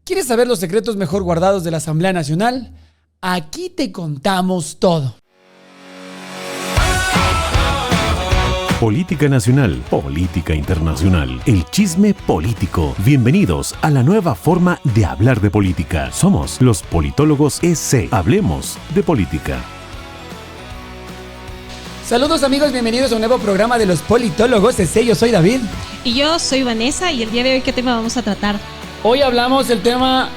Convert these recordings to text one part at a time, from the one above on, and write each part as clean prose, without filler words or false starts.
¿Quieres saber los secretos mejor guardados de la Asamblea Nacional? Aquí te contamos todo. Política nacional, política internacional, el chisme político. Bienvenidos a la nueva forma de hablar de política. Somos los Politólogos EC. Hablemos de política. Saludos amigos, bienvenidos a un nuevo programa de los Politólogos EC. Yo soy David. Y yo soy Vanessa, y el día de hoy, ¿qué tema vamos a tratar? Hoy hablamos del tema...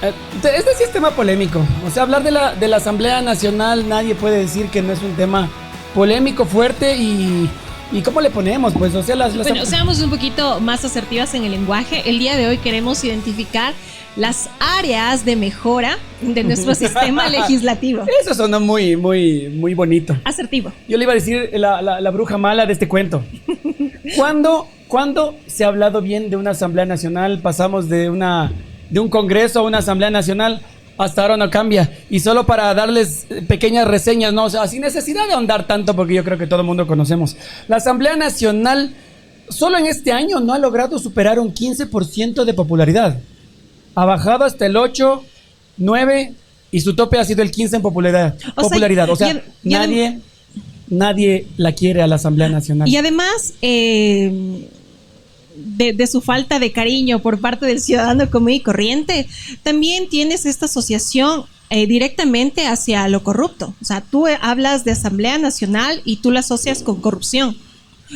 Este sí es tema polémico. O sea, hablar de la Asamblea Nacional, nadie puede decir que no es un tema polémico, fuerte y... ¿Y cómo le ponemos? Pues, o sea, Bueno, seamos un poquito más asertivas en el lenguaje. El día de hoy queremos identificar las áreas de mejora de nuestro sistema legislativo. Eso sonó muy bonito. Asertivo. Yo le iba a decir la bruja mala de este cuento. ¿Cuándo se ha hablado bien de una Asamblea Nacional? Pasamos de un Congreso a una Asamblea Nacional. Hasta ahora no cambia. Y solo para darles pequeñas reseñas, ¿no? O sea, sin necesidad de ahondar tanto, porque yo creo que todo el mundo conocemos. La Asamblea Nacional, solo en este año, no ha logrado superar un 15% de popularidad. Ha bajado hasta el 8, 9, y su tope ha sido el 15 en popularidad. O sea, nadie la quiere a la Asamblea Nacional. Y además... De su falta de cariño por parte del ciudadano común y corriente, también tienes esta asociación directamente hacia lo corrupto. O sea, tú hablas de Asamblea Nacional y tú la asocias con corrupción,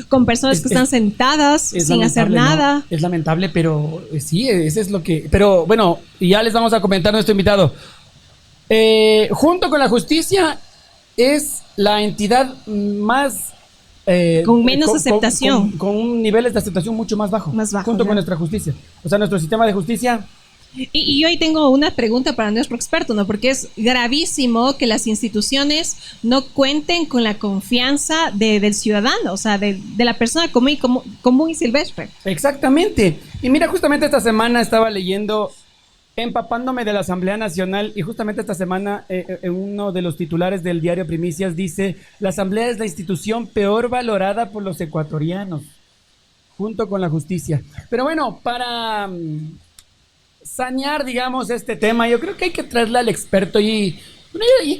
con personas que están sentadas sin hacer nada. No, es lamentable, pero sí, eso es lo que... Pero bueno, ya les vamos a comentar a nuestro invitado. Junto con la justicia, es la entidad más... con menos aceptación. Con niveles de aceptación mucho más bajos. Junto con nuestra justicia. O sea, nuestro sistema de justicia... Y yo ahí tengo una pregunta para nuestro experto, ¿no? Porque es gravísimo que las instituciones no cuenten con la confianza del ciudadano, o sea, de la persona común y silvestre. Exactamente. Y mira, justamente esta semana estaba leyendo... empapándome de la Asamblea Nacional, y justamente esta semana uno de los titulares del diario Primicias dice: la Asamblea es la institución peor valorada por los ecuatorianos, junto con la justicia. Pero bueno, para sanear, digamos, este tema, yo creo que hay que traerle al experto y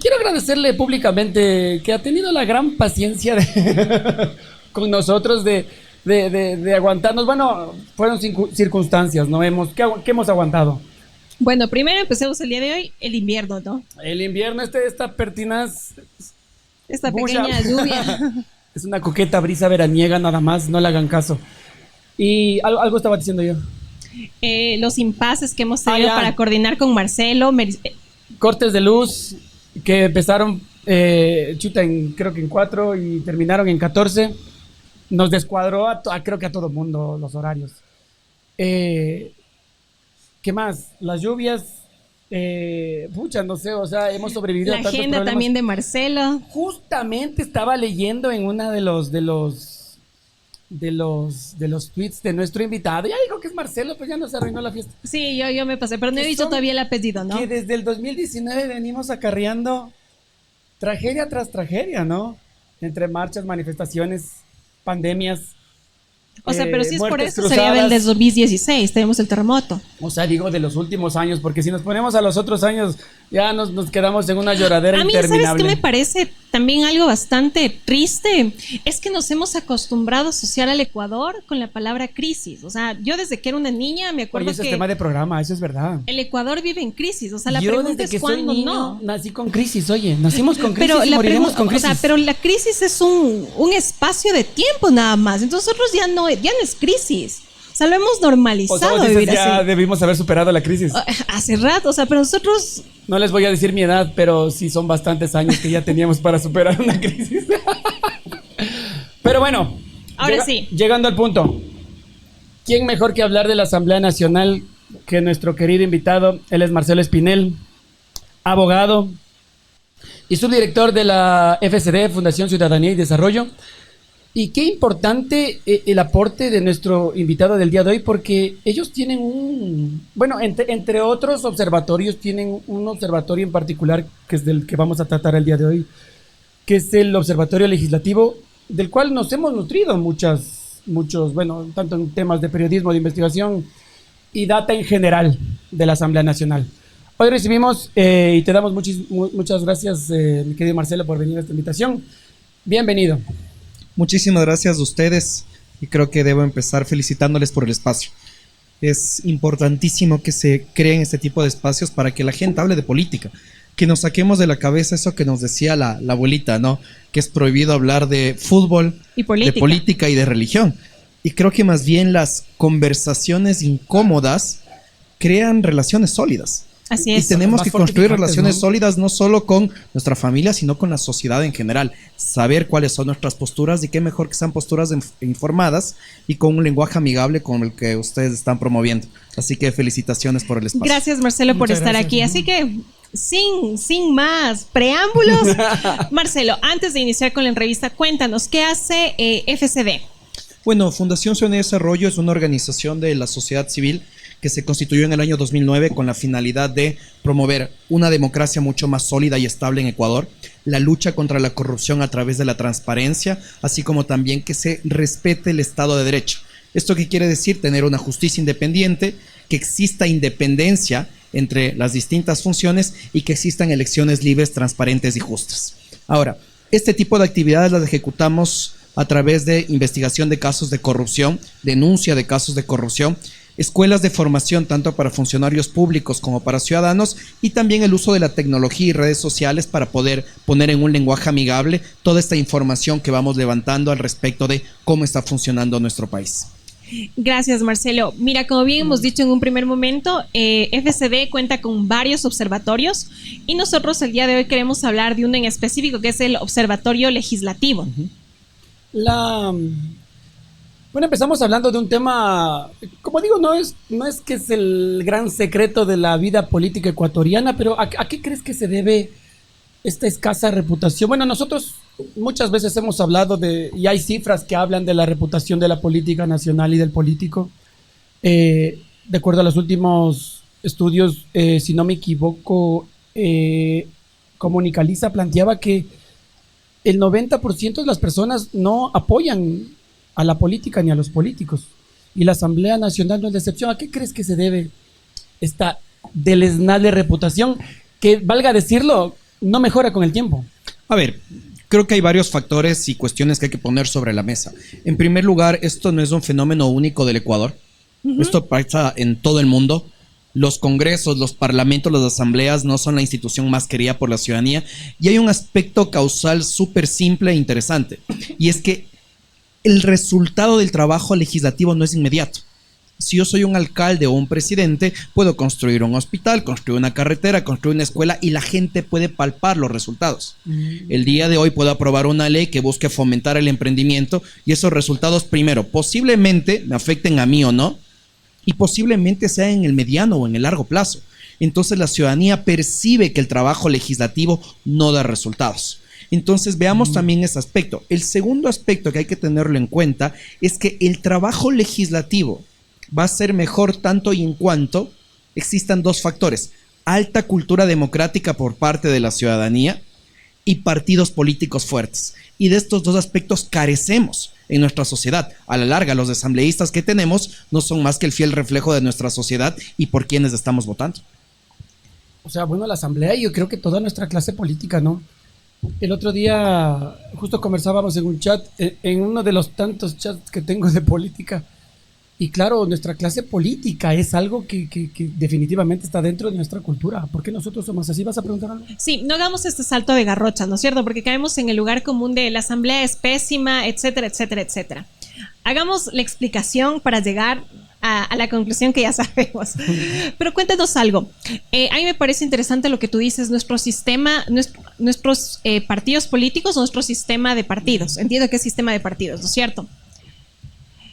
quiero agradecerle públicamente que ha tenido la gran paciencia con nosotros de aguantarnos. Bueno, fueron circunstancias, ¿no? ¿Qué hemos aguantado? Bueno, primero empecemos el día de hoy, el invierno, ¿no? El invierno, esta pertinaz... Esta pequeña lluvia. Es una coqueta brisa veraniega, nada más, no le hagan caso. Y algo estaba diciendo yo. Los impases que hemos tenido para coordinar con Marcelo. Cortes de luz que empezaron, creo que en 4 y terminaron en 14. Nos descuadró creo que a todo mundo los horarios. ¿Qué más? Las lluvias, no sé, o sea, hemos sobrevivido a la tantos agenda problemas. También de Marcelo. Justamente estaba leyendo en una de los tweets de nuestro invitado. Ya dijo que es Marcelo, pues ya nos arruinó la fiesta. Sí, yo me pasé, pero no he dicho todavía el apellido, ¿no? Que desde el 2019 venimos acarreando tragedia tras tragedia, ¿no? Entre marchas, manifestaciones, pandemias. O sea, pero si es por eso, cruzadas. sería el de 2016, tenemos el terremoto. O sea, digo de los últimos años, porque si nos ponemos a los otros años, ya nos quedamos en una lloradera interminable. ¿Sabes qué me parece también algo bastante triste? Es que nos hemos acostumbrado a asociar al Ecuador con la palabra crisis. O sea, yo desde que era una niña me acuerdo ese es tema de programa, eso es verdad. El Ecuador vive en crisis, o sea, la yo pregunta desde es que soy cuándo niño, no. nací con crisis, oye, nacimos con crisis pero y moriremos con crisis. O sea, pero la crisis es un espacio de tiempo nada más, entonces nosotros ya no es crisis. O sea, lo hemos normalizado. O sea, vivir ya así. Debimos haber superado la crisis. Hace rato, o sea, pero nosotros... No les voy a decir mi edad, pero sí son bastantes años que ya teníamos para superar una crisis. Pero bueno, ahora sí. Llegando al punto. ¿Quién mejor que hablar de la Asamblea Nacional que nuestro querido invitado? Él es Marcelo Espinel, abogado y subdirector de la FCD, Fundación Ciudadanía y Desarrollo. Y qué importante el aporte de nuestro invitado del día de hoy, porque ellos tienen entre otros observatorios, tienen un observatorio en particular, que es del que vamos a tratar el día de hoy, que es el Observatorio Legislativo, del cual nos hemos nutrido muchos, tanto en temas de periodismo, de investigación, y data en general de la Asamblea Nacional. Hoy recibimos y te damos muchas gracias, mi querido Marcelo, por venir a esta invitación. Bienvenido. Muchísimas gracias a ustedes y creo que debo empezar felicitándoles por el espacio. Es importantísimo que se creen este tipo de espacios para que la gente hable de política, que nos saquemos de la cabeza eso que nos decía la abuelita, ¿no? Que es prohibido hablar de fútbol, Y política. de política y de religión. Y creo que más bien las conversaciones incómodas crean relaciones sólidas. Así Y es. tenemos Más que construir fortificantes, relaciones ¿no? sólidas no solo con nuestra familia, sino con la sociedad en general. Saber cuáles son nuestras posturas y qué mejor que sean posturas informadas y con un lenguaje amigable como el que ustedes están promoviendo. Así que felicitaciones por el espacio. Gracias, Marcelo, por Muchas estar gracias. aquí. Así que, sin más preámbulos, Marcelo, antes de iniciar con la entrevista, cuéntanos, ¿qué hace FCD? Bueno, Fundación Ciudadanía y Desarrollo es una organización de la sociedad civil que se constituyó en el año 2009 con la finalidad de promover una democracia mucho más sólida y estable en Ecuador, la lucha contra la corrupción a través de la transparencia, así como también que se respete el Estado de Derecho. ¿Esto qué quiere decir? Tener una justicia independiente, que exista independencia entre las distintas funciones y que existan elecciones libres, transparentes y justas. Ahora, este tipo de actividades las ejecutamos a través de investigación de casos de corrupción, denuncia de casos de corrupción, escuelas de formación tanto para funcionarios públicos como para ciudadanos y también el uso de la tecnología y redes sociales para poder poner en un lenguaje amigable toda esta información que vamos levantando al respecto de cómo está funcionando nuestro país. Gracias, Marcelo. Mira, como bien hemos dicho en un primer momento, FCD cuenta con varios observatorios y nosotros el día de hoy queremos hablar de uno en específico que es el Observatorio Legislativo. Bueno, empezamos hablando de un tema, como digo, no es que es el gran secreto de la vida política ecuatoriana, pero ¿a qué crees que se debe esta escasa reputación? Bueno, nosotros muchas veces hemos hablado y hay cifras que hablan de la reputación de la política nacional y del político. De acuerdo a los últimos estudios, si no me equivoco, Comunicaliza planteaba que el 90% de las personas no apoyan a la política ni a los políticos. Y la Asamblea Nacional no es la excepción. ¿A qué crees que se debe esta deleznable reputación que, valga decirlo, no mejora con el tiempo? A ver, creo que hay varios factores y cuestiones que hay que poner sobre la mesa. En primer lugar, esto no es un fenómeno único del Ecuador. Esto pasa en todo el mundo. Los congresos, los parlamentos, las asambleas no son la institución más querida por la ciudadanía. Y hay un aspecto causal súper simple e interesante. Y es que el resultado del trabajo legislativo no es inmediato. Si yo soy un alcalde o un presidente, puedo construir un hospital, construir una carretera, construir una escuela y la gente puede palpar los resultados. El día de hoy puedo aprobar una ley que busque fomentar el emprendimiento y esos resultados, primero, posiblemente me afecten a mí o no, y posiblemente sea en el mediano o en el largo plazo. Entonces la ciudadanía percibe que el trabajo legislativo no da resultados. Entonces veamos también ese aspecto. El segundo aspecto que hay que tenerlo en cuenta es que el trabajo legislativo va a ser mejor tanto y en cuanto existan dos factores: alta cultura democrática por parte de la ciudadanía y partidos políticos fuertes. Y de estos dos aspectos carecemos en nuestra sociedad. A la larga, los asambleístas que tenemos no son más que el fiel reflejo de nuestra sociedad y por quienes estamos votando. O sea, bueno, la Asamblea y yo creo que toda nuestra clase política, ¿no? El otro día justo conversábamos en un chat, en uno de los tantos chats que tengo de política. Y claro, nuestra clase política es algo que definitivamente está dentro de nuestra cultura. ¿Por qué nosotros somos así? ¿Vas a preguntar algo? Sí, no hagamos este salto de garrocha, ¿no es cierto? Porque caemos en el lugar común de la asamblea es pésima, etcétera, etcétera, etcétera. Hagamos la explicación para llegar a la conclusión que ya sabemos. Pero cuéntanos algo. A mí me parece interesante lo que tú dices, nuestros partidos políticos, nuestro sistema de partidos. Entiendo que es sistema de partidos, ¿no es cierto?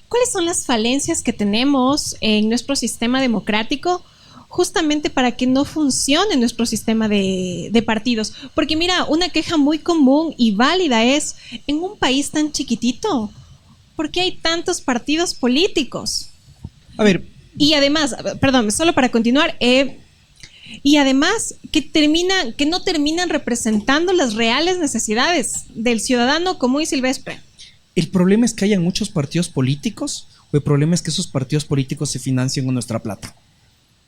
¿Cuáles son las falencias que tenemos en nuestro sistema democrático justamente para que no funcione nuestro sistema de partidos? Porque mira, una queja muy común y válida es, en un país tan chiquitito, ¿por qué hay tantos partidos políticos? A ver. Y además, perdón, solo para continuar, y además que no terminan representando las reales necesidades del ciudadano común y silvestre. El problema es que hayan muchos partidos políticos o El problema es que esos partidos políticos se financian con nuestra plata.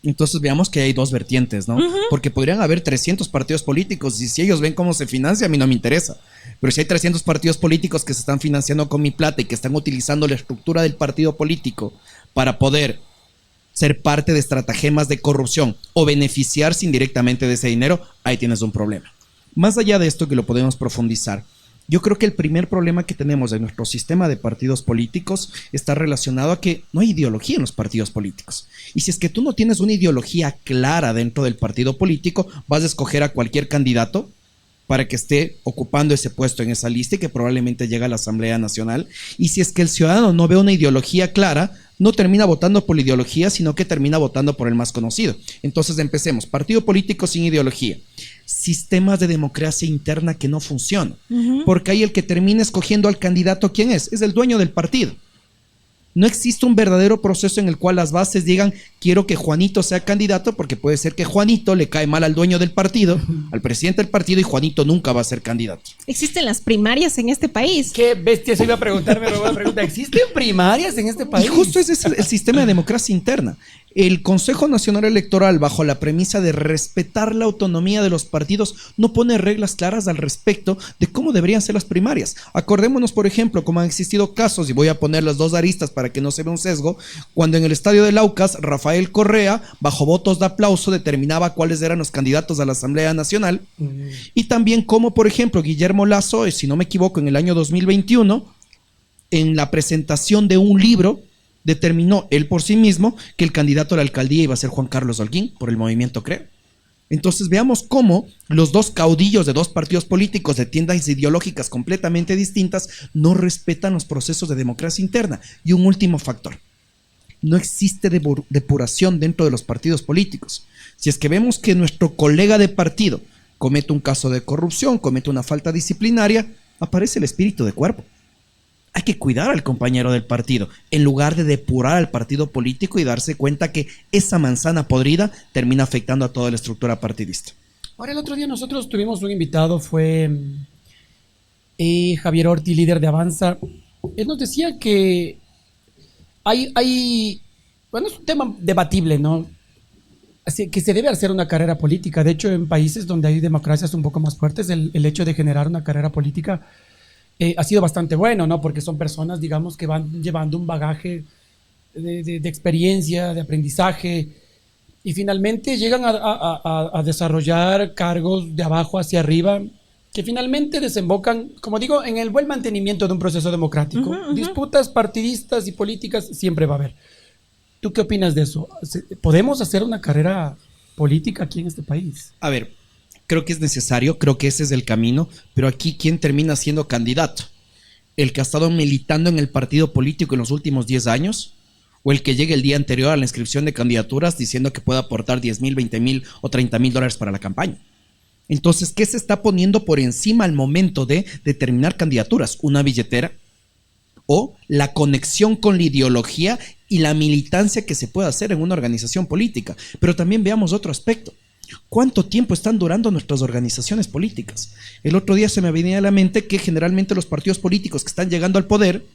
Entonces veamos que hay dos vertientes, ¿no? Porque podrían haber 300 partidos políticos y si ellos ven cómo se financia, a mí no me interesa. Pero si hay 300 partidos políticos que se están financiando con mi plata y que están utilizando la estructura del partido político para poder ser parte de estratagemas de corrupción o beneficiarse indirectamente de ese dinero, ahí tienes un problema. Más allá de esto, que lo podemos profundizar, yo creo que el primer problema que tenemos en nuestro sistema de partidos políticos está relacionado a que no hay ideología en los partidos políticos. Y si es que tú no tienes una ideología clara dentro del partido político, vas a escoger a cualquier candidato para que esté ocupando ese puesto en esa lista y que probablemente llegue a la Asamblea Nacional. Y si es que el ciudadano no ve una ideología clara, no termina votando por la ideología, sino que termina votando por el más conocido. Entonces empecemos. Partido político sin ideología. Sistemas de democracia interna que no funcionan. Porque ahí el que termina escogiendo al candidato, ¿quién es? Es el dueño del partido. No existe un verdadero proceso en el cual las bases digan, quiero que Juanito sea candidato, porque puede ser que Juanito le cae mal al dueño del partido, al presidente del partido, y Juanito nunca va a ser candidato. Existen las primarias en este país. Qué bestia, se iba a preguntar, me robó la pregunta. ¿Existen primarias en este país? Y justo ese es el sistema de democracia interna. El Consejo Nacional Electoral, bajo la premisa de respetar la autonomía de los partidos, no pone reglas claras al respecto de cómo deberían ser las primarias. Acordémonos, por ejemplo, como han existido casos, y voy a poner las dos aristas para que no se vea un sesgo, cuando en el estadio de Laucas, Rafael Correa, bajo votos de aplauso, determinaba cuáles eran los candidatos a la Asamblea Nacional, y también como, por ejemplo, Guillermo Lasso, si no me equivoco, en el año 2021, en la presentación de un libro, determinó él por sí mismo que el candidato a la alcaldía iba a ser Juan Carlos Holguín por el movimiento Creo. Entonces veamos cómo los dos caudillos de dos partidos políticos de tiendas ideológicas completamente distintas no respetan los procesos de democracia interna. Y un último factor: no existe depuración dentro de los partidos políticos. Si es que vemos que nuestro colega de partido comete un caso de corrupción, comete una falta disciplinaria, aparece el espíritu de cuerpo. Hay que cuidar al compañero del partido, en lugar de depurar al partido político y darse cuenta que esa manzana podrida termina afectando a toda la estructura partidista. Ahora, el otro día nosotros tuvimos un invitado, fue Javier Orti, líder de Avanza. Él nos decía que bueno, es un tema debatible, ¿no? Así que se debe hacer una carrera política. De hecho, en países donde hay democracias un poco más fuertes, el hecho de generar una carrera política ha sido bastante bueno, ¿no? Porque son personas, digamos, que van llevando un bagaje de experiencia, de aprendizaje, y finalmente llegan a desarrollar cargos de abajo hacia arriba, que finalmente desembocan, como digo, en el buen mantenimiento de un proceso democrático. Disputas partidistas y políticas siempre va a haber. ¿Tú qué opinas de eso? ¿Podemos hacer una carrera política aquí en este país? A ver, creo que es necesario, creo que ese es el camino, pero aquí, ¿quién termina siendo candidato? ¿El que ha estado militando en el partido político en los últimos 10 años? ¿O el que llegue el día anterior a la inscripción de candidaturas diciendo que puede aportar 10,000, 20,000 o 30,000 dólares para la campaña? Entonces, ¿qué se está poniendo por encima al momento de determinar candidaturas? ¿Una billetera? ¿O la conexión con la ideología y la militancia que se puede hacer en una organización política? Pero también veamos otro aspecto. ¿Cuánto tiempo están durando nuestras organizaciones políticas? El otro día se me venía a la mente que generalmente los partidos políticos que están llegando al poder,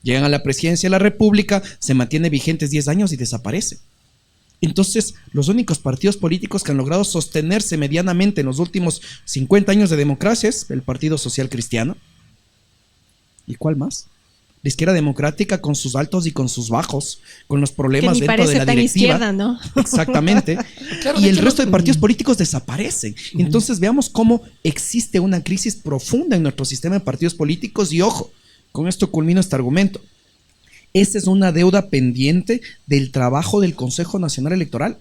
llegan a la presidencia de la República, se mantienen vigentes 10 años y desaparecen. Entonces, los únicos partidos políticos que han logrado sostenerse medianamente en los últimos 50 años de democracia es el Partido Social Cristiano. ¿Y cuál más? La izquierda democrática, con sus altos y con sus bajos, con los problemas dentro de la directiva. Izquierda, ¿no? Exactamente. Claro, y el resto de partidos políticos desaparecen. Entonces veamos cómo existe una crisis profunda en nuestro sistema de partidos políticos. Y ojo, con esto culmino este argumento. Esa es una deuda pendiente del trabajo del Consejo Nacional Electoral,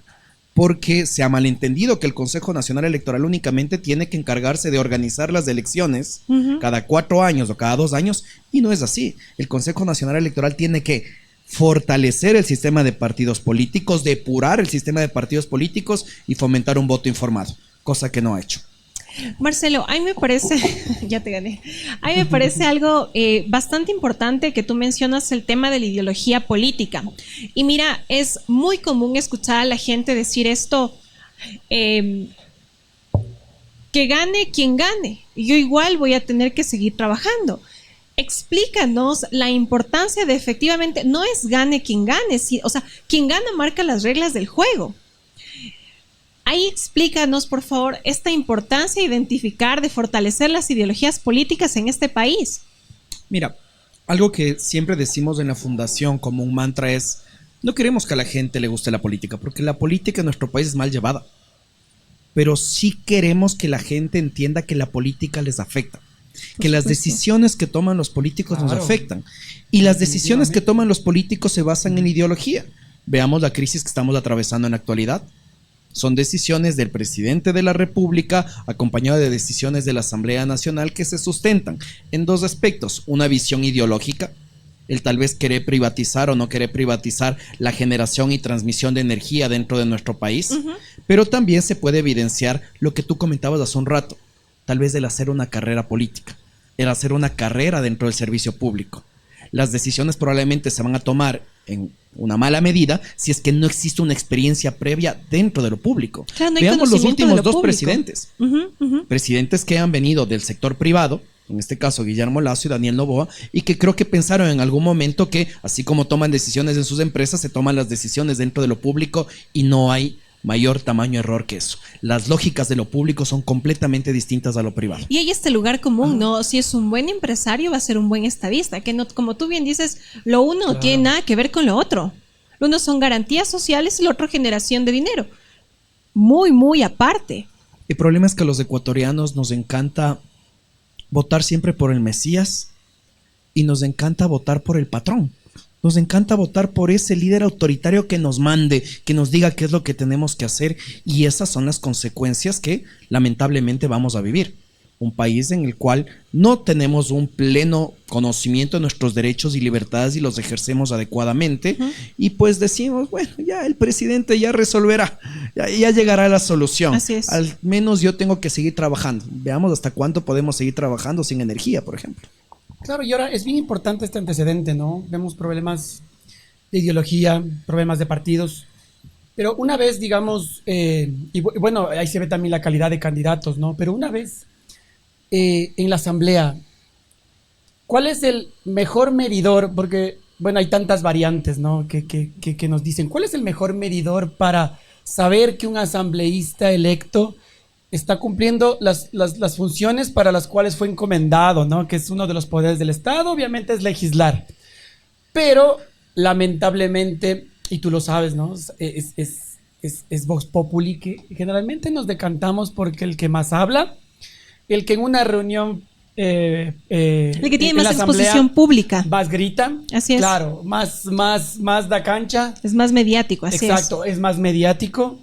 porque se ha malentendido que el Consejo Nacional Electoral únicamente tiene que encargarse de organizar las elecciones cada 4 años o cada 2 años, y no es así. El Consejo Nacional Electoral tiene que fortalecer el sistema de partidos políticos, depurar el sistema de partidos políticos y fomentar un voto informado, cosa que no ha hecho. Marcelo, a mí me parece, ya te gané, a mí me parece algo bastante importante que tú mencionas el tema de la ideología política. Y mira, es muy común escuchar a la gente decir esto, que gane quien gane, yo igual voy a tener que seguir trabajando. explícanos la importancia de efectivamente, no es gane quien gane, o sea, quien gana marca las reglas del juego. Ahí explícanos, por favor, esta importancia de identificar, de fortalecer las ideologías políticas en este país. Mira, algo que siempre decimos en la fundación como un mantra es, no queremos que a la gente le guste la política, porque la política en nuestro país es mal llevada. Pero sí queremos que la gente entienda que la política les afecta. Que las decisiones que toman los políticos nos afectan. Y las decisiones que toman los políticos se basan en ideología. Veamos la crisis que estamos atravesando en la actualidad. Son decisiones del presidente de la República acompañado de decisiones de la Asamblea Nacional que se sustentan en dos aspectos. Una visión ideológica, el tal vez querer privatizar o no querer privatizar la generación y transmisión de energía dentro de nuestro país. Pero también se puede evidenciar lo que tú comentabas hace un rato, tal vez el hacer una carrera política, el hacer una carrera dentro del servicio público. Las decisiones probablemente se van a tomar en una mala medida si es que no existe una experiencia previa dentro de lo público. Claro, no hay Veamos los conocimiento últimos de lo dos público. presidentes. Presidentes que han venido del sector privado, en este caso Guillermo Lasso y Daniel Noboa, y que creo que pensaron en algún momento que así como toman decisiones en sus empresas, se toman las decisiones dentro de lo público y no hay mayor tamaño error que eso. Las lógicas de lo público son completamente distintas a lo privado. Y hay este lugar común, ¿no? Si es un buen empresario, va a ser un buen estadista. Que no, como tú bien dices, lo uno no tiene nada que ver con lo otro. Lo uno son garantías sociales y lo otro generación de dinero. Muy, muy aparte. El problema es que a los ecuatorianos nos encanta votar siempre por el Mesías y nos encanta votar por el patrón. Nos encanta votar por ese líder autoritario que nos mande, que nos diga qué es lo que tenemos que hacer, y esas son las consecuencias que lamentablemente vamos a vivir. Un país en el cual no tenemos un pleno conocimiento de nuestros derechos y libertades y los ejercemos adecuadamente, y pues decimos, bueno, ya el presidente ya resolverá, ya llegará la solución. Así es. Al menos yo tengo que seguir trabajando. Veamos hasta cuánto podemos seguir trabajando sin energía, por ejemplo. Claro, y ahora es bien importante este antecedente, ¿no? Vemos problemas de ideología, problemas de partidos, pero una vez, digamos, bueno, ahí se ve también la calidad de candidatos, ¿no? Pero una vez en la asamblea, ¿cuál es el mejor medidor? Porque, bueno, hay tantas variantes, ¿no? Que nos dicen, ¿cuál es el mejor medidor para saber que un asambleísta electo está cumpliendo las funciones para las cuales fue encomendado, ¿no? Que es uno de los poderes del Estado, obviamente es legislar. Pero, lamentablemente, y tú lo sabes, ¿no? Es Vox Populi, que generalmente nos decantamos porque el que más habla, el que en una reunión el que tiene más exposición pública. Más grita. Así es. Claro, más da cancha. Es más mediático, así es. Exacto, es más mediático.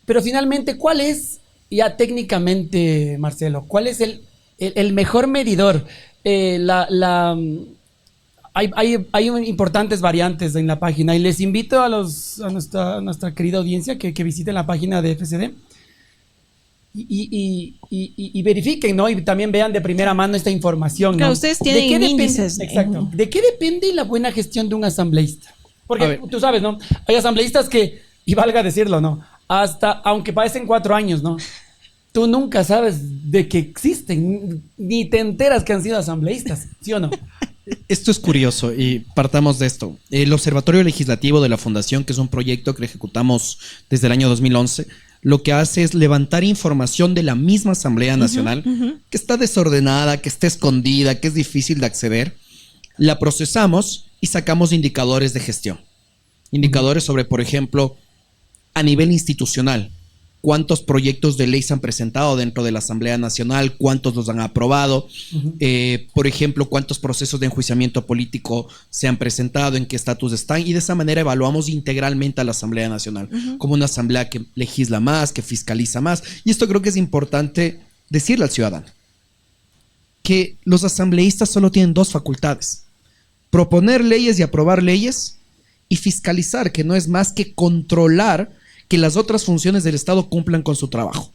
Pero finalmente, ¿cuál es, ya técnicamente, Marcelo, cuál es el mejor medidor? Hay importantes variantes en la página y les invito a nuestra querida audiencia que visiten la página de FCD y verifiquen, ¿no? Y también vean de primera mano esta información, ¿no? Claro, ustedes tienen índices. Exacto. ¿De qué depende la buena gestión de un asambleísta? Porque tú sabes, ¿no? Hay asambleístas que, y valga decirlo, ¿no? Aunque parecen 4 años, ¿no? Tú nunca sabes de que existen, ni te enteras que han sido asambleístas, ¿sí o no? Esto es curioso y partamos de esto. El Observatorio Legislativo de la Fundación, que es un proyecto que ejecutamos desde el año 2011, lo que hace es levantar información de la misma Asamblea Nacional, que está desordenada, que está escondida, que es difícil de acceder. La procesamos y sacamos indicadores de gestión. Indicadores sobre, por ejemplo, a nivel institucional, cuántos proyectos de ley se han presentado dentro de la Asamblea Nacional, cuántos los han aprobado, por ejemplo, cuántos procesos de enjuiciamiento político se han presentado, en qué estatus están, y de esa manera evaluamos integralmente a la Asamblea Nacional como una asamblea que legisla más, que fiscaliza más. Y esto creo que es importante decirle al ciudadano, que los asambleístas solo tienen 2 facultades: proponer leyes y aprobar leyes, y fiscalizar, que no es más que controlar que las otras funciones del Estado cumplan con su trabajo.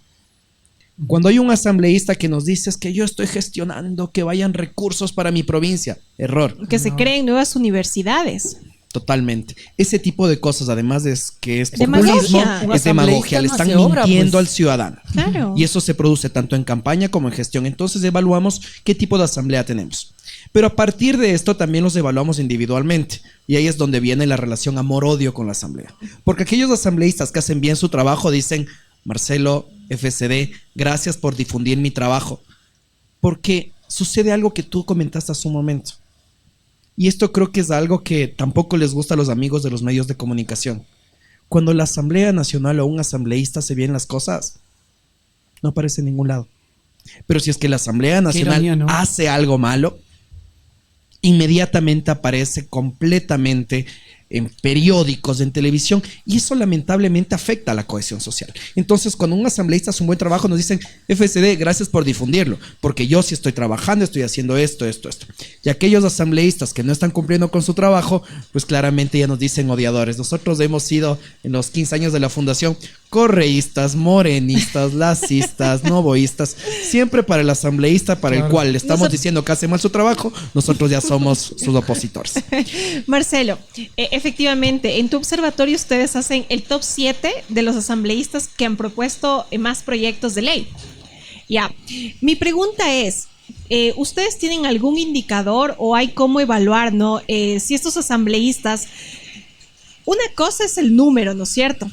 Cuando hay un asambleísta que nos dice es que yo estoy gestionando que vayan recursos para mi provincia, error. Que se creen nuevas universidades. Totalmente. Ese tipo de cosas, además de que es Demagogia. populismo, Un es demagogia. asambleísta Le no están hace obra, mintiendo pues. al ciudadano. Claro. Y eso se produce tanto en campaña como en gestión. Entonces evaluamos qué tipo de asamblea tenemos. Pero a partir de esto también los evaluamos individualmente. Y ahí es donde viene la relación amor-odio con la asamblea. Porque aquellos asambleístas que hacen bien su trabajo dicen, Marcelo, FCD, gracias por difundir mi trabajo. Porque sucede algo que tú comentaste hace un momento. Y esto creo que es algo que tampoco les gusta a los amigos de los medios de comunicación. Cuando la Asamblea Nacional o un asambleísta hace bien las cosas, no aparece en ningún lado. Pero si es que la Asamblea Nacional ironía, ¿no? hace algo malo, inmediatamente aparece completamente en periódicos, en televisión, y eso lamentablemente afecta a la cohesión social. Entonces, cuando un asambleísta hace un buen trabajo, nos dicen, FCD, gracias por difundirlo, porque yo sí estoy trabajando, estoy haciendo esto. Y aquellos asambleístas que no están cumpliendo con su trabajo, pues claramente ya nos dicen odiadores. Nosotros hemos sido, en los 15 años de la fundación, correístas, morenistas, lacistas, novoístas, siempre para el asambleísta para el cual le estamos diciendo que hace mal su trabajo, nosotros ya somos sus opositores. Marcelo, efectivamente, en tu observatorio ustedes hacen el top 7 de los asambleístas que han propuesto más proyectos de ley. Ya, mi pregunta es, ¿ustedes tienen algún indicador o hay cómo evaluar, ¿no? Si estos asambleístas, una cosa es el número, ¿no es cierto?,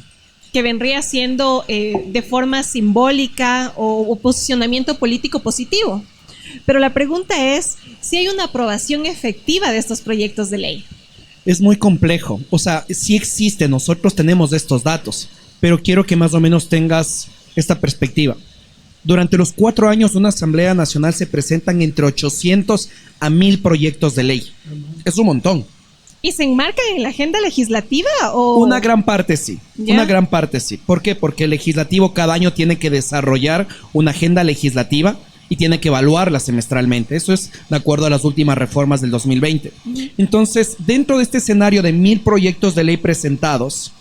que vendría siendo de forma simbólica o posicionamiento político positivo. Pero la pregunta es si hay una aprobación efectiva de estos proyectos de ley. Es muy complejo. O sea, sí existe, nosotros tenemos estos datos, pero quiero que más o menos tengas esta perspectiva. Durante los 4 años de una Asamblea Nacional se presentan entre 800 a 1000 proyectos de ley. Es un montón. ¿Y se enmarcan en la agenda legislativa o...? Una gran parte sí. ¿Ya? Una gran parte sí. ¿Por qué? Porque el legislativo cada año tiene que desarrollar una agenda legislativa y tiene que evaluarla semestralmente. Eso es de acuerdo a las últimas reformas del 2020. Entonces, dentro de este escenario de 1000 proyectos de ley presentados,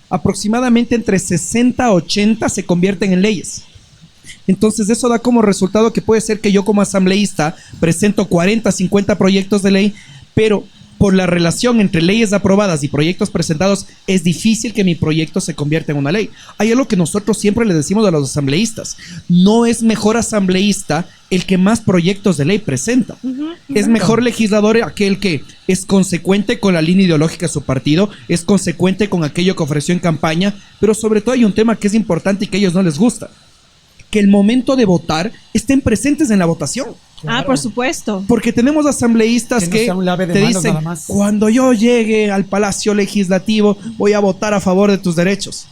aproximadamente entre 60 a 80 se convierten en leyes. Entonces, eso da como resultado que puede ser que yo como asambleísta presento 40, 50 proyectos de ley, pero por la relación entre leyes aprobadas y proyectos presentados, es difícil que mi proyecto se convierta en una ley. Hay algo que nosotros siempre le decimos a los asambleístas. No es mejor asambleísta el que más proyectos de ley presenta. Es mejor legislador aquel que es consecuente con la línea ideológica de su partido, es consecuente con aquello que ofreció en campaña, pero sobre todo hay un tema que es importante y que a ellos no les gusta. Que el momento de votar estén presentes en la votación. Claro. Ah, por supuesto. Porque tenemos asambleístas Que no que sea un lave de te manos dicen, nada más. cuando yo llegue al Palacio Legislativo voy a votar a favor de tus derechos.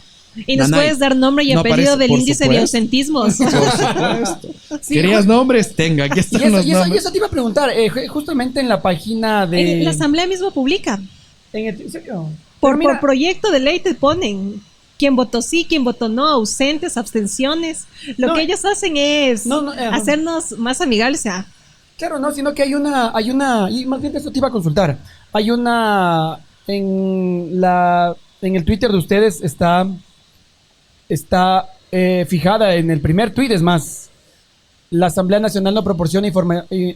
Y nos Nanay, puedes dar nombre y no apellido aparece, del por índice de supuesto. biocentismos. Por supuesto. Sí, ¿Querías nombres? Tenga, aquí Y están eso, los y eso nombres. te iba a preguntar, justamente en la página de... La asamblea misma publica. ¿En serio? Por Pero mira, proyecto de ley te ponen quién votó sí, quién votó no, ausentes, abstenciones. Lo No, que ellos hacen es no, hacernos más amigables. O sea, claro, no, sino que hay una, y más bien eso te iba a consultar. Hay una, en el Twitter de ustedes está fijada en el primer tuit, es más, la Asamblea Nacional no proporciona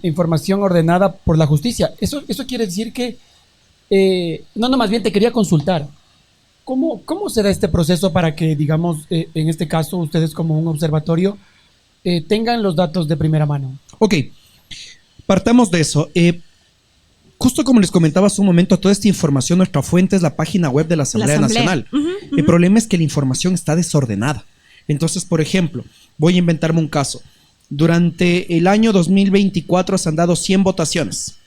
información ordenada por la justicia. Eso quiere decir que, no, más bien te quería consultar. ¿Cómo se da este proceso para que, digamos, en este caso, ustedes como un observatorio, tengan los datos de primera mano? Ok, partamos de eso. Justo como les comentaba hace un momento, toda esta información, nuestra fuente es la página web de la Asamblea Nacional. El problema es que la información está desordenada. Entonces, por ejemplo, voy a inventarme un caso. Durante el año 2024 se han dado 100 votaciones.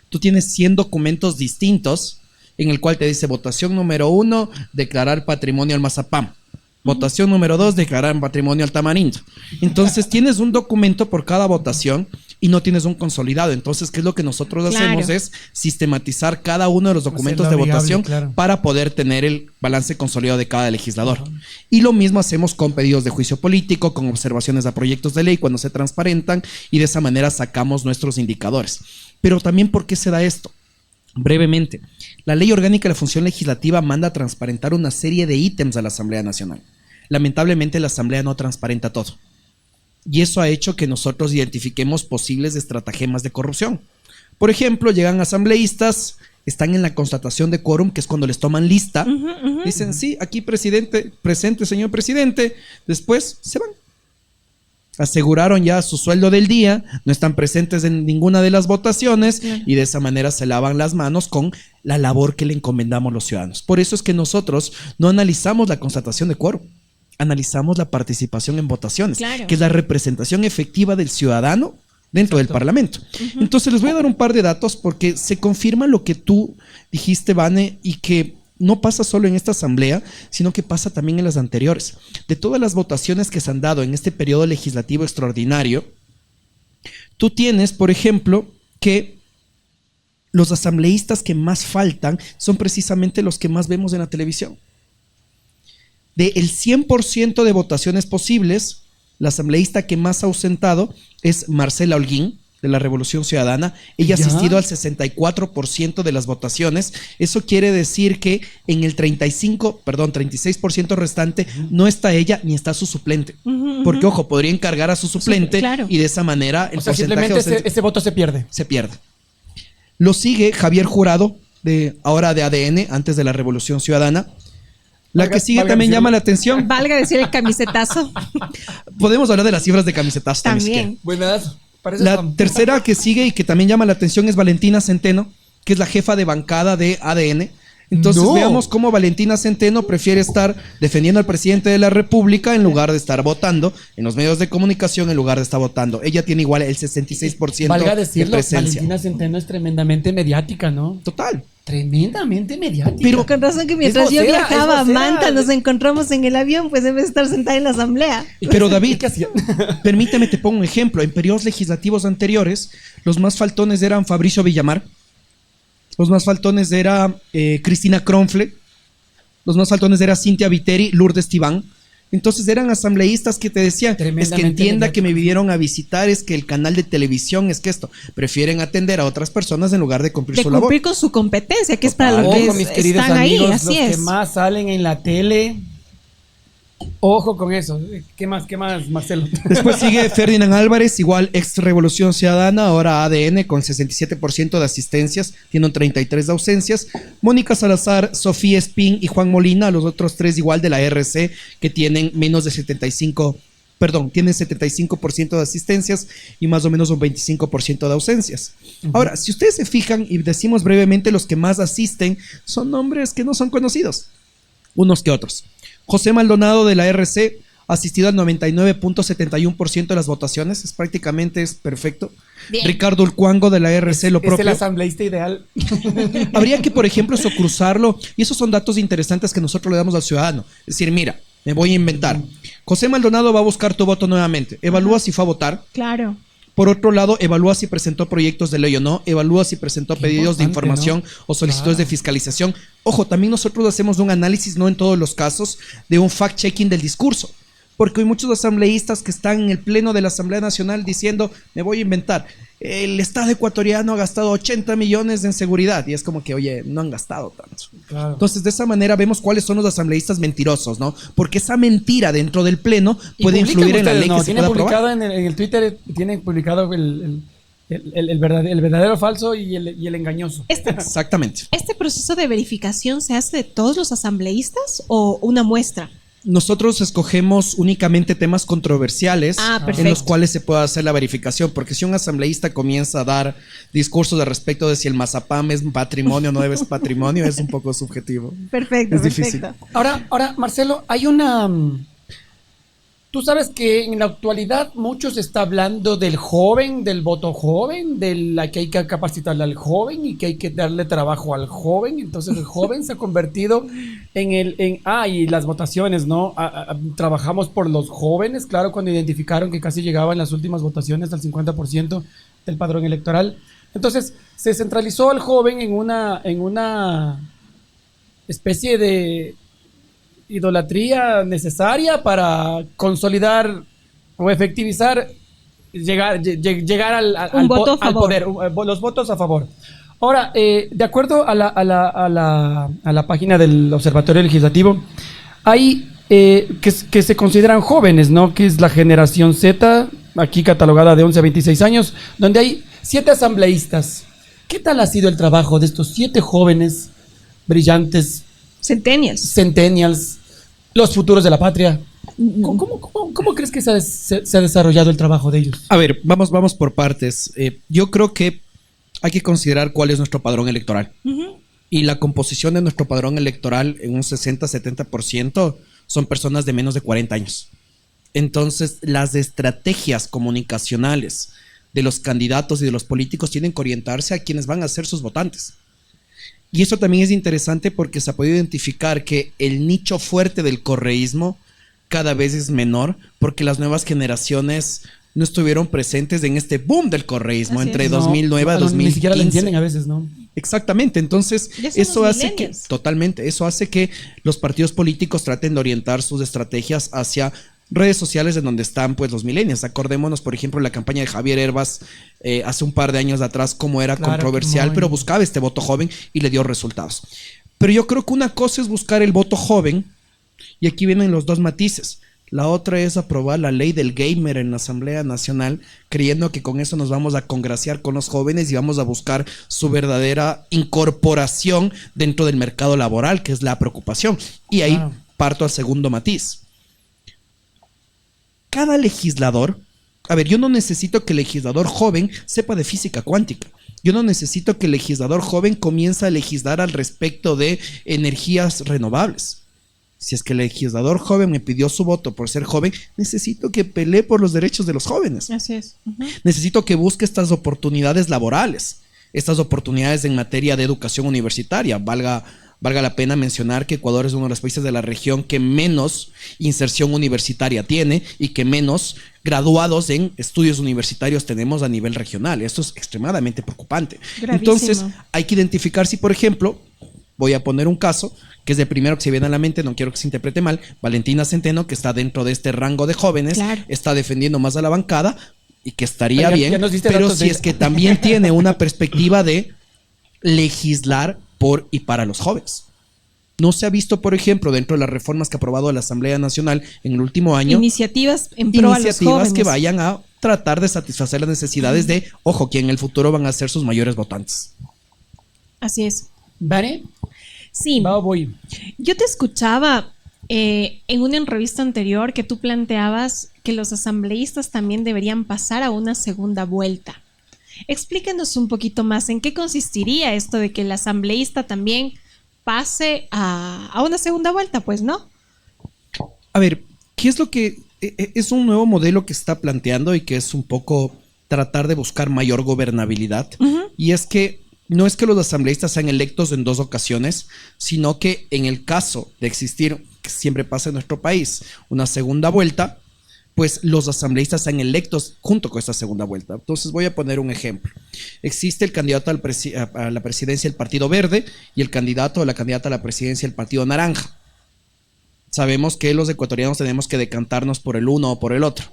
Tú tienes 100 documentos distintos en el cual te dice votación número 1, declarar patrimonio al mazapán. Votación número 2, declarar patrimonio al tamarindo. Entonces tienes un documento por cada votación y no tienes un consolidado. Entonces, ¿qué es lo que nosotros hacemos? Es sistematizar cada uno de los documentos de votación para poder tener el balance consolidado de cada legislador. Y lo mismo hacemos con pedidos de juicio político, con observaciones a proyectos de ley cuando se transparentan, y de esa manera sacamos nuestros indicadores. Pero también, ¿por qué se da esto? Brevemente, la Ley Orgánica de la Función Legislativa manda a transparentar una serie de ítems a la Asamblea Nacional. Lamentablemente, la Asamblea no transparenta todo. Y eso ha hecho que nosotros identifiquemos posibles estratagemas de corrupción. Por ejemplo, llegan asambleístas están en la constatación de quórum, que es cuando les toman lista. Dicen, sí, aquí presidente, presente, señor presidente. Después se van. Aseguraron ya su sueldo del día, no están presentes en ninguna de las votaciones y de esa manera se lavan las manos con la labor que le encomendamos los ciudadanos. Por eso es que nosotros no analizamos la constatación de quórum, analizamos la participación en votaciones, que es la representación efectiva del ciudadano dentro del Parlamento. Entonces les voy a dar un par de datos porque se confirma lo que tú dijiste, Vane, y que no pasa solo en esta asamblea, sino que pasa también en las anteriores. De todas las votaciones que se han dado en este periodo legislativo extraordinario, tú tienes, por ejemplo, que los asambleístas que más faltan son precisamente los que más vemos en la televisión. Del 100% de votaciones posibles, la asambleísta que más ha ausentado es Marcela Holguín, de la Revolución Ciudadana. Ella ha asistido al 64% de las votaciones. Eso quiere decir que en el 36% restante no está ella ni está su suplente. Porque, ojo, podría encargar a su suplente y de esa manera el porcentaje... Simplemente ese voto se pierde. Se pierde. Lo sigue Javier Jurado, ahora de ADN, antes de la Revolución Ciudadana. La que sigue también llama la atención. Valga decir el camisetazo. Podemos hablar de las cifras de camisetazo también. Buenas. La tercera que sigue y que también llama la atención es Valentina Centeno, que es la jefa de bancada de ADN. Entonces veamos cómo Valentina Centeno prefiere estar defendiendo al presidente de la República en lugar de estar votando en los medios de comunicación, en lugar de estar votando. Ella tiene igual el 66% Valga decirlo, de presencia. Valentina Centeno es tremendamente mediática, ¿no? Total. Tremendamente mediática. Pero con razón que mientras yo viajaba a Manta nos encontramos en el avión, pues en vez de estar sentada en la asamblea. Pero David, permíteme, te pongo un ejemplo. En periodos legislativos anteriores, los más faltones eran Fabricio Villamar, los más faltones era Cristina Cronfle, los más faltones era Cintia Viteri, Lourdes Tibán. Entonces eran asambleístas que te decían, es que entienda que me vinieron a visitar, es que el canal de televisión, es que esto. Prefieren atender a otras personas en lugar de cumplir su labor. Cumplir con su competencia, que es para lo que mis queridos están amigos, ahí, así los es. que más salen en la tele. Ojo con eso. ¿Qué más, Marcelo? Después sigue Ferdinand Álvarez, igual ex Revolución Ciudadana, ahora ADN, con 67% de asistencias, tiene un 33% de ausencias. Mónica Salazar, Sofía Espín y Juan Molina, los otros tres igual de la RC, que tienen menos de 75% de asistencias y más o menos un 25% de ausencias. Ahora, si ustedes se fijan y decimos brevemente, los que más asisten son nombres que no son conocidos, unos que otros. José Maldonado de la RC ha asistido al 99.71% de las votaciones, es perfecto. Bien. Ricardo Ulcuango de la RC, lo propio. Es el asambleísta ideal. Habría que, por ejemplo, eso cruzarlo, y esos son datos interesantes que nosotros le damos al ciudadano. Es decir, mira, me voy a inventar. José Maldonado va a buscar tu voto nuevamente. Evalúa si fue a votar. Claro. Por otro lado, evalúa si presentó proyectos de ley o no, evalúa si presentó pedidos de información, ¿no? O solicitudes de fiscalización. Ojo, también nosotros hacemos un análisis, no en todos los casos, de un fact-checking del discurso. Porque hay muchos asambleístas que están en el pleno de la Asamblea Nacional diciendo, me voy a inventar, el Estado ecuatoriano ha gastado 80 millones en seguridad. Y es como que, oye, no han gastado tanto. Claro. Entonces, de esa manera vemos cuáles son los asambleístas mentirosos, ¿no? Porque esa mentira dentro del pleno puede influir en la ley, ¿no?, que se pueda aprobar. En el Twitter tienen publicado el verdadero falso y el engañoso. Exactamente. ¿Este proceso de verificación se hace de todos los asambleístas o una muestra? Nosotros escogemos únicamente temas controversiales en los cuales se puede hacer la verificación, porque si un asambleísta comienza a dar discursos de respecto de si el mazapán es patrimonio o no debe ser patrimonio, es un poco subjetivo. Perfecto, es difícil. Ahora, Marcelo, hay una... Tú sabes que en la actualidad mucho se está hablando del joven, del voto joven, de la que hay que capacitarle al joven y que hay que darle trabajo al joven. Entonces el joven se ha convertido y las votaciones, ¿no? Trabajamos por los jóvenes, claro, cuando identificaron que casi llegaban las últimas votaciones al 50% del padrón electoral. Entonces se centralizó al joven en una especie de idolatría necesaria para consolidar o efectivizar llegar al poder, los votos a favor. Ahora, de acuerdo a la página del Observatorio Legislativo, hay que se consideran jóvenes, ¿no? Que es la generación Z, aquí catalogada de 11 a 26 años, donde hay 7 asambleístas ¿Qué tal ha sido el trabajo de estos 7 jóvenes brillantes, centennials, los futuros de la patria? ¿Cómo crees que se ha desarrollado el trabajo de ellos? A ver, vamos por partes. Yo creo que hay que considerar cuál es nuestro padrón electoral. Y la composición de nuestro padrón electoral en un 60-70% son personas de menos de 40 años. Entonces, las estrategias comunicacionales de los candidatos y de los políticos tienen que orientarse a quienes van a ser sus votantes. Y eso también es interesante porque se ha podido identificar que el nicho fuerte del correísmo cada vez es menor porque las nuevas generaciones no estuvieron presentes en este boom del correísmo entre 2009 a 2015. Ni siquiera lo entienden a veces, ¿no? Exactamente, entonces eso hace que, totalmente, eso hace que los partidos políticos traten de orientar sus estrategias hacia redes sociales en donde están pues los millennials. Acordémonos, por ejemplo, la campaña de Javier Herbas hace un par de años atrás, cómo era controversial, pero buscaba este voto joven y le dio resultados. Pero yo creo que una cosa es buscar el voto joven, y aquí vienen los dos matices. La otra es aprobar la ley del gamer en la Asamblea Nacional, creyendo que con eso nos vamos a congraciar con los jóvenes y vamos a buscar su verdadera incorporación dentro del mercado laboral, que es la preocupación. Y ahí parto al segundo matiz. Cada legislador, a ver, yo no necesito que el legislador joven sepa de física cuántica. Yo no necesito que el legislador joven comience a legislar al respecto de energías renovables. Si es que el legislador joven me pidió su voto por ser joven, necesito que pelee por los derechos de los jóvenes. Así es. Necesito que busque estas oportunidades laborales, estas oportunidades en materia de educación universitaria. Valga la pena mencionar que Ecuador es uno de los países de la región que menos inserción universitaria tiene y que menos graduados en estudios universitarios tenemos a nivel regional. Esto es extremadamente preocupante. Gravísimo. Entonces, hay que identificar si, por ejemplo, voy a poner un caso que es el primero que se viene a la mente, no quiero que se interprete mal, Valentina Centeno, que está dentro de este rango de jóvenes, está defendiendo más a la bancada y que estaría bien, pero si es que también tiene una perspectiva de legislar por y para los jóvenes. No se ha visto, por ejemplo, dentro de las reformas que ha aprobado la Asamblea Nacional en el último año, iniciativas en pro a los jóvenes que vayan a tratar de satisfacer las necesidades de, ojo, que en el futuro van a ser sus mayores votantes. Así es. ¿Vale? Sí. Voy. Yo te escuchaba en una entrevista anterior que tú planteabas que los asambleístas también deberían pasar a una segunda vuelta. Explícanos un poquito más en qué consistiría esto de que el asambleísta también pase a una segunda vuelta, pues, ¿no? A ver, ¿qué es lo que es un nuevo modelo que está planteando y que es un poco tratar de buscar mayor gobernabilidad? Y es que no es que los asambleístas sean electos en 2 ocasiones, sino que en el caso de existir, que siempre pasa en nuestro país, una segunda vuelta, pues los asambleístas sean electos junto con esta segunda vuelta. Entonces voy a poner un ejemplo. Existe el candidato a la presidencia del Partido Verde y el candidato o la candidata a la presidencia del Partido Naranja. Sabemos que los ecuatorianos tenemos que decantarnos por el uno o por el otro.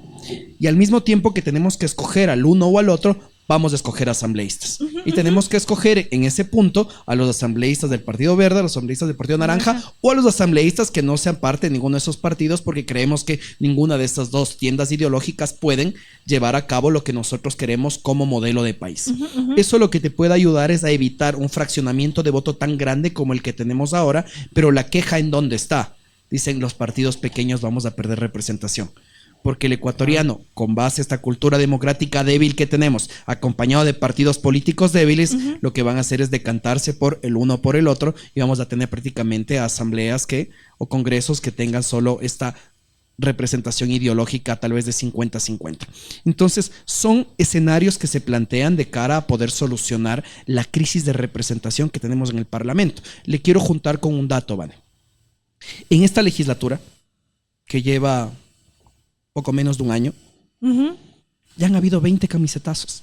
Y al mismo tiempo que tenemos que escoger al uno o al otro, vamos a escoger asambleístas. Y tenemos que escoger en ese punto a los asambleístas del Partido Verde, a los asambleístas del Partido Naranja o a los asambleístas que no sean parte de ninguno de esos partidos, porque creemos que ninguna de estas 2 tiendas ideológicas pueden llevar a cabo lo que nosotros queremos como modelo de país. Eso lo que te puede ayudar es a evitar un fraccionamiento de voto tan grande como el que tenemos ahora, pero la queja ¿en dónde está? Dicen, los partidos pequeños vamos a perder representación. Porque el ecuatoriano, con base a esta cultura democrática débil que tenemos, acompañado de partidos políticos débiles, lo que van a hacer es decantarse por el uno o por el otro, y vamos a tener prácticamente asambleas o congresos que tengan solo esta representación ideológica tal vez de 50-50. Entonces, son escenarios que se plantean de cara a poder solucionar la crisis de representación que tenemos en el Parlamento. Le quiero juntar con un dato, Vane. En esta legislatura, que lleva poco menos de un año, ya han habido 20 camisetazos.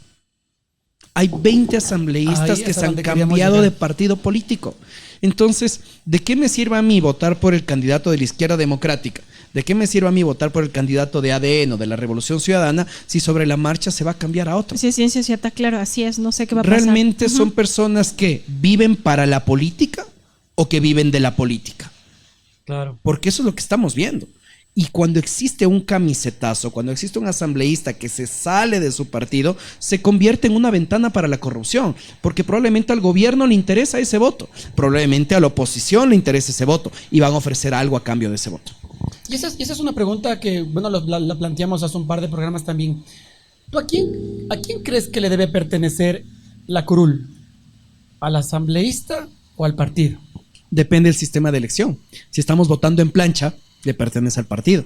Hay 20 asambleístas que se han cambiado de partido político. Entonces, ¿de qué me sirve a mí votar por el candidato de la izquierda democrática? ¿De qué me sirve a mí votar por el candidato de ADN o de la Revolución Ciudadana si sobre la marcha se va a cambiar a otro? Sí, ciencia cierta, claro, así es, no sé qué va a pasar. ¿Realmente son personas que viven para la política o que viven de la política? Claro. Porque eso es lo que estamos viendo. Y cuando existe un camisetazo, cuando existe un asambleísta que se sale de su partido, se convierte en una ventana para la corrupción, porque probablemente al gobierno le interesa ese voto, probablemente a la oposición le interesa ese voto y van a ofrecer algo a cambio de ese voto. Y esa es una pregunta que, bueno, la planteamos hace un par de programas también. ¿Tú a quién crees que le debe pertenecer la curul? ¿Al asambleísta o al partido? Depende del sistema de elección. Si estamos votando en plancha, le pertenece al partido.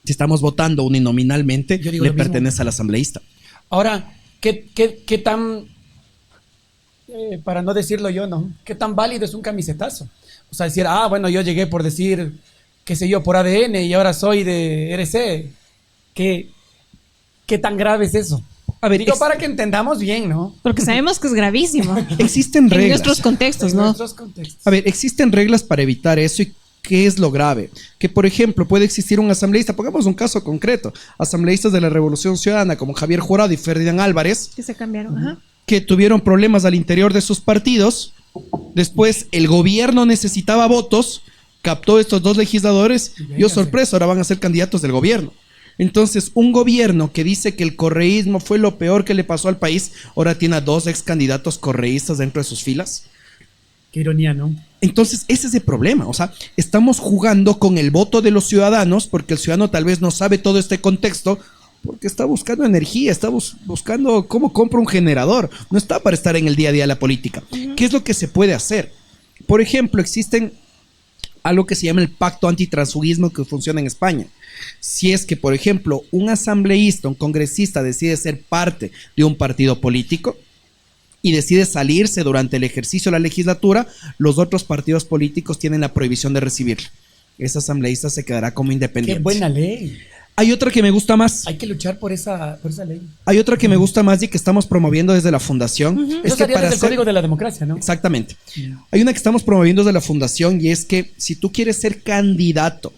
Si estamos votando uninominalmente, le pertenece al asambleísta. Ahora, ¿qué tan, para no decirlo yo, ¿no? ¿Qué tan válido es un camisetazo? O sea, decir, bueno, yo llegué por decir, qué sé yo, por ADN y ahora soy de RC. ¿Qué tan grave es eso? A ver, digo, para que entendamos bien, ¿no? Porque sabemos que es gravísimo. Existen reglas. En nuestros contextos, ¿no? En nuestros contextos. A ver, existen reglas para evitar eso. ¿Y qué es lo grave? Que, por ejemplo, puede existir un asambleísta, pongamos un caso concreto, asambleístas de la Revolución Ciudadana como Javier Jurado y Ferdinand Álvarez, Que se cambiaron, ajá. que tuvieron problemas al interior de sus partidos. Después el gobierno necesitaba votos, captó estos dos legisladores y, oh sorpresa, ahora van a ser candidatos del gobierno. Entonces, un gobierno que dice que el correísmo fue lo peor que le pasó al país, ahora tiene a dos ex candidatos correístas dentro de sus filas. Qué ironía, ¿no? Entonces, ese es el problema. O sea, estamos jugando con el voto de los ciudadanos porque el ciudadano tal vez no sabe todo este contexto porque está buscando energía, está buscando cómo compra un generador. No está para estar en el día a día de la política. ¿Qué es lo que se puede hacer? Por ejemplo, existen algo que se llama el pacto antitransfugismo que funciona en España. Si es que, por ejemplo, un asambleísta, un congresista decide ser parte de un partido político y decide salirse durante el ejercicio de la legislatura, los otros partidos políticos tienen la prohibición de recibirlo. Ese asambleísta se quedará como independiente. Qué buena ley. Hay otra que me gusta más. Hay que luchar por esa ley. Hay otra que me gusta más y que estamos promoviendo desde la fundación. Eso sería desde el Código de la Democracia, ¿no? Exactamente. Hay una que estamos promoviendo desde la fundación y es que si tú quieres ser candidato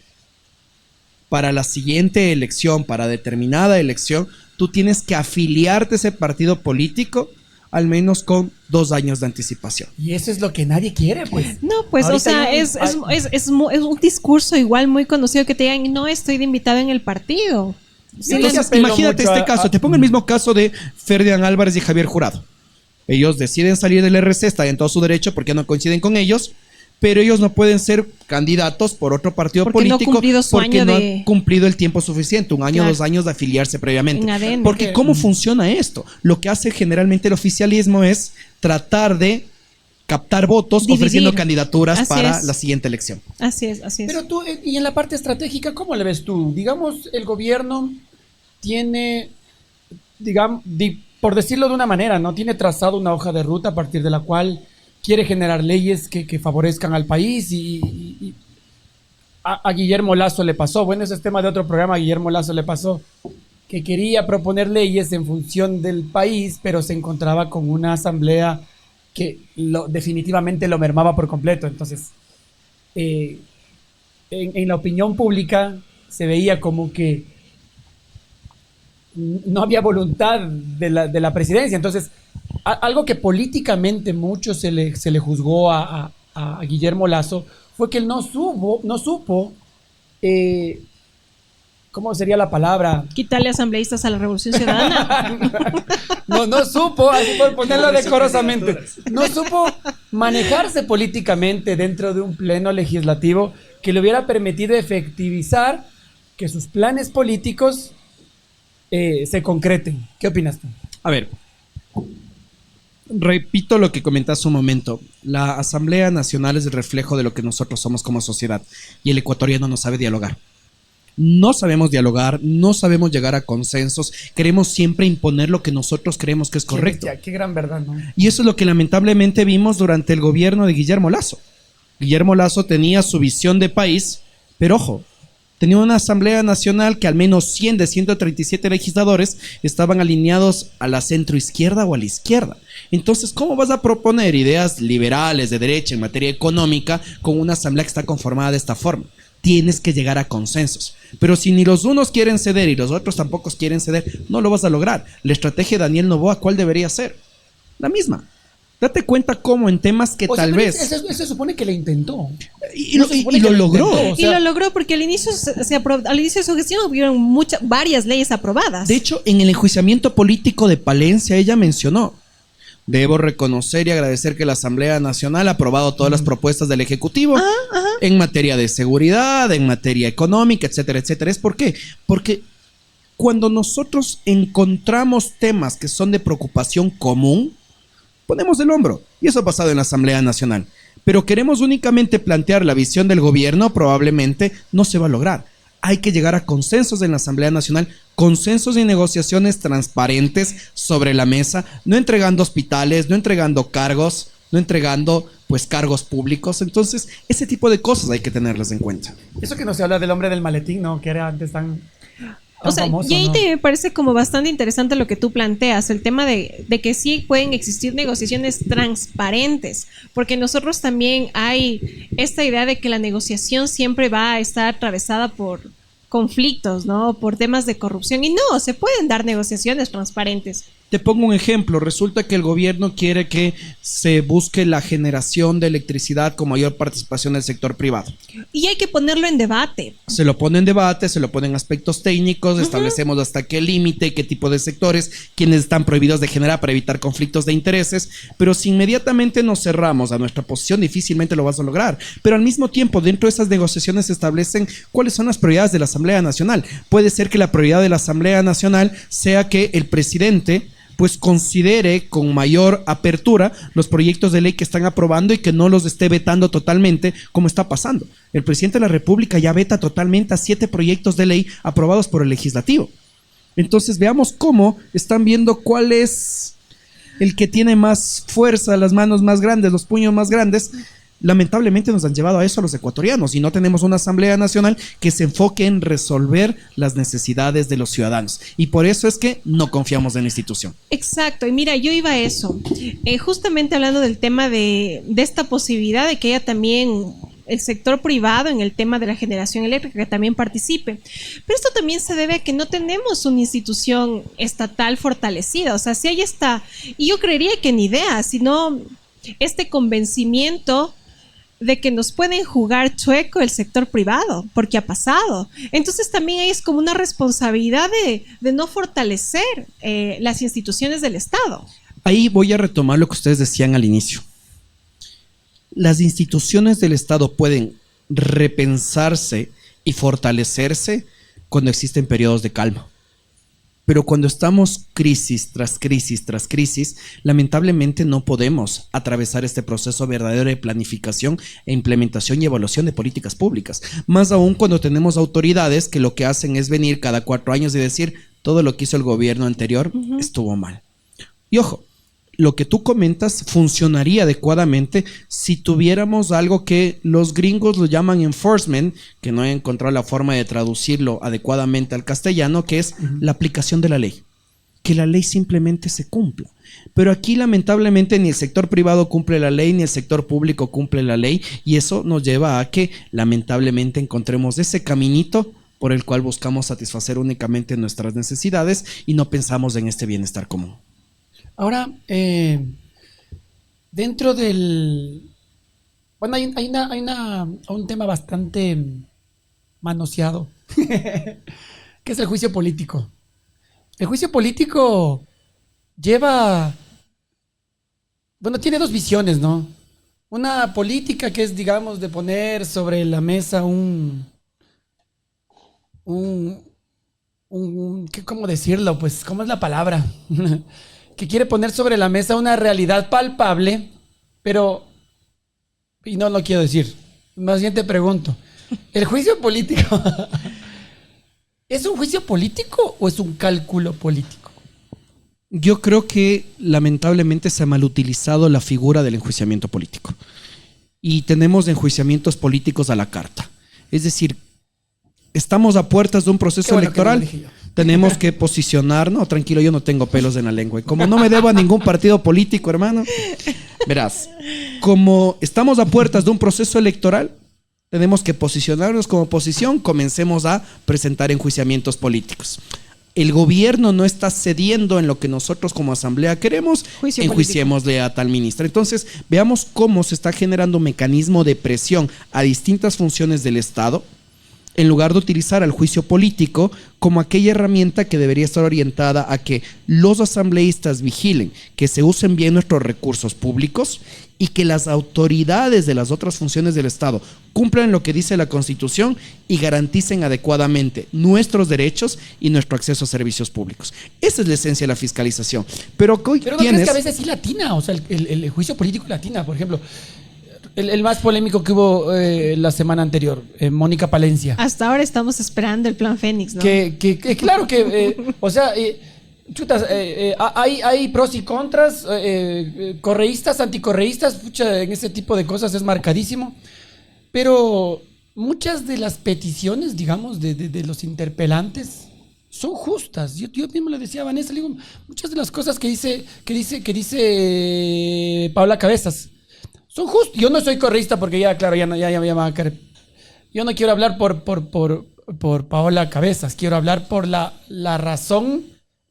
para la siguiente elección, para determinada elección, tú tienes que afiliarte a ese partido político al menos con 2 años de anticipación. Y eso es lo que nadie quiere, pues. No, pues, ahorita, o sea, es un discurso igual muy conocido que te digan, no estoy de invitado en el partido. Sí, entonces, imagínate este caso. Te pongo el mismo caso de Ferdinand Álvarez y Javier Jurado. Ellos deciden salir del RC, está en todo su derecho porque no coinciden con ellos, pero ellos no pueden ser candidatos por otro partido político porque no han cumplido el tiempo suficiente, 1 año, 2 años de afiliarse previamente. Porque ¿cómo funciona esto? Lo que hace generalmente el oficialismo es tratar de captar votos ofreciendo candidaturas para la siguiente elección. Así es, así es. Pero tú, y en la parte estratégica, ¿cómo le ves tú? Digamos, el gobierno tiene, digamos, por decirlo de una manera, ¿no? Tiene trazado una hoja de ruta a partir de la cual quiere generar leyes que favorezcan al país y a Guillermo Lasso le pasó, bueno, ese es tema de otro programa, a Guillermo Lasso le pasó, que quería proponer leyes en función del país, pero se encontraba con una asamblea que definitivamente lo mermaba por completo. Entonces, en la opinión pública se veía como que no había voluntad de la presidencia. Entonces, algo que políticamente mucho se le juzgó a Guillermo Lasso fue que él no supo, ¿cómo sería la palabra? Quitarle asambleístas a la Revolución Ciudadana. no supo, así por ponerlo decorosamente, no supo manejarse políticamente dentro de un pleno legislativo que le hubiera permitido efectivizar que sus planes políticos se concreten. ¿Qué opinas tú? A ver, repito lo que comenté hace un momento. La Asamblea Nacional es el reflejo de lo que nosotros somos como sociedad y el ecuatoriano no sabe dialogar. No sabemos dialogar, no sabemos llegar a consensos, queremos siempre imponer lo que nosotros creemos que es correcto. Qué gran verdad, ¿no? Y eso es lo que lamentablemente vimos durante el gobierno de Guillermo Lasso. Guillermo Lasso tenía su visión de país, pero ojo, tenía una Asamblea Nacional que al menos 100 de 137 legisladores estaban alineados a la centroizquierda o a la izquierda. Entonces, ¿cómo vas a proponer ideas liberales de derecha en materia económica con una asamblea que está conformada de esta forma? Tienes que llegar a consensos. Pero si ni los unos quieren ceder y los otros tampoco quieren ceder, no lo vas a lograr. La estrategia de Daniel Noboa, ¿cuál debería ser? La misma. Date cuenta cómo en temas que O sea, tal pero vez... Eso se supone que le intentó. Y No se supone y que lo logró. intentó, o sea, Y lo logró porque al inicio, al inicio de su gestión hubieron varias leyes aprobadas. De hecho, en el enjuiciamiento político de Palencia, ella mencionó: debo reconocer y agradecer que la Asamblea Nacional ha aprobado todas las propuestas del Ejecutivo en materia de seguridad, en materia económica, etcétera, etcétera. ¿Es por qué? Porque cuando nosotros encontramos temas que son de preocupación común, ponemos el hombro. Y eso ha pasado en la Asamblea Nacional. Pero queremos únicamente plantear la visión del gobierno, probablemente no se va a lograr. Hay que llegar a consensos en la Asamblea Nacional, consensos y negociaciones transparentes sobre la mesa, no entregando hospitales, no entregando cargos, no entregando pues cargos públicos. Entonces, ese tipo de cosas hay que tenerlas en cuenta. Eso que no se habla del hombre del maletín, ¿no? Que era antes tan O sea, famoso, y ahí ¿no? me parece como bastante interesante lo que tú planteas, el tema de que sí pueden existir negociaciones transparentes, porque nosotros también hay esta idea de que la negociación siempre va a estar atravesada por conflictos, ¿no? Por temas de corrupción, y no, se pueden dar negociaciones transparentes. Te pongo un ejemplo. Resulta que el gobierno quiere que se busque la generación de electricidad con mayor participación del sector privado. Y hay que ponerlo en debate. Se lo pone en debate, se lo pone en aspectos técnicos, establecemos hasta qué límite, qué tipo de sectores, quienes están prohibidos de generar para evitar conflictos de intereses, pero si inmediatamente nos cerramos a nuestra posición, difícilmente lo vas a lograr. Pero al mismo tiempo, dentro de esas negociaciones se establecen cuáles son las prioridades de la Asamblea Nacional. Puede ser que la prioridad de la Asamblea Nacional sea que el presidente pues considere con mayor apertura los proyectos de ley que están aprobando y que no los esté vetando totalmente, como está pasando. El presidente de la República ya veta totalmente a 7 proyectos de ley aprobados por el legislativo. Entonces veamos cómo están viendo cuál es el que tiene más fuerza, las manos más grandes, los puños más grandes. Lamentablemente nos han llevado a eso a los ecuatorianos y no tenemos una Asamblea Nacional que se enfoque en resolver las necesidades de los ciudadanos. Y por eso es que no confiamos en la institución. Exacto, y mira, yo iba a eso. Justamente hablando del tema de esta posibilidad de que haya también el sector privado en el tema de la generación eléctrica que también participe. Pero esto también se debe a que no tenemos una institución estatal fortalecida. O sea, si hay esta, y yo creería que ni idea, sino este convencimiento de que nos pueden jugar chueco el sector privado, porque ha pasado. Entonces también ahí es como una responsabilidad de no fortalecer las instituciones del Estado. Ahí voy a retomar lo que ustedes decían al inicio. Las instituciones del Estado pueden repensarse y fortalecerse cuando existen periodos de calma. Pero cuando estamos crisis tras crisis tras crisis, lamentablemente no podemos atravesar este proceso verdadero de planificación e implementación y evaluación de políticas públicas. Más aún cuando tenemos autoridades que lo que hacen es venir cada 4 años y decir todo lo que hizo el gobierno anterior estuvo mal. Y ojo, lo que tú comentas funcionaría adecuadamente si tuviéramos algo que los gringos lo llaman enforcement, que no he encontrado la forma de traducirlo adecuadamente al castellano, que es la aplicación de la ley. Que la ley simplemente se cumpla. Pero aquí lamentablemente ni el sector privado cumple la ley, ni el sector público cumple la ley, y eso nos lleva a que lamentablemente encontremos ese caminito por el cual buscamos satisfacer únicamente nuestras necesidades y no pensamos en este bienestar común. Ahora, dentro del... Bueno, hay un tema bastante manoseado, que es el juicio político. El juicio político lleva... Bueno, tiene 2 visiones, ¿no? Una política que es, digamos, de poner sobre la mesa ¿cómo decirlo? Pues, ¿cómo es la palabra? Que quiere poner sobre la mesa una realidad palpable, pero, y no lo quiero decir, más bien te pregunto, ¿el juicio político es un juicio político o es un cálculo político? Yo creo que lamentablemente se ha malutilizado la figura del enjuiciamiento político y tenemos enjuiciamientos políticos a la carta. Es decir, estamos a puertas de un proceso electoral. Tenemos que posicionar, no, tranquilo, yo no tengo pelos en la lengua. Y como no me debo a ningún partido político, hermano, verás, como estamos a puertas de un proceso electoral, tenemos que posicionarnos como oposición, comencemos a presentar enjuiciamientos políticos. el gobierno no está cediendo en lo que nosotros como asamblea queremos, enjuiciémosle a tal ministra. Entonces, veamos cómo se está generando un mecanismo de presión a distintas funciones del Estado, en lugar de utilizar al juicio político como aquella herramienta que debería estar orientada a que los asambleístas vigilen que se usen bien nuestros recursos públicos y que las autoridades de las otras funciones del Estado cumplan lo que dice la Constitución y garanticen adecuadamente nuestros derechos y nuestro acceso a servicios públicos. Esa es la esencia de la fiscalización. Pero hoy ¿no crees que a veces sí latina? O sea, el juicio político latina, por ejemplo. El más polémico que hubo la semana anterior, Mónica Palencia. Hasta ahora estamos esperando el plan Fénix, ¿no? Claro que, o sea, chutas, hay pros y contras, correístas, anticorreístas, pucha, en ese tipo de cosas es marcadísimo. Pero muchas de las peticiones, digamos, de los interpelantes son justas. Yo mismo le decía a Vanessa, le digo, muchas de las cosas que dice Paola Cabezas son justos. Yo no soy correísta porque ya, claro, ya me va a caer. Yo no quiero hablar por Paola Cabezas, quiero hablar por la razón,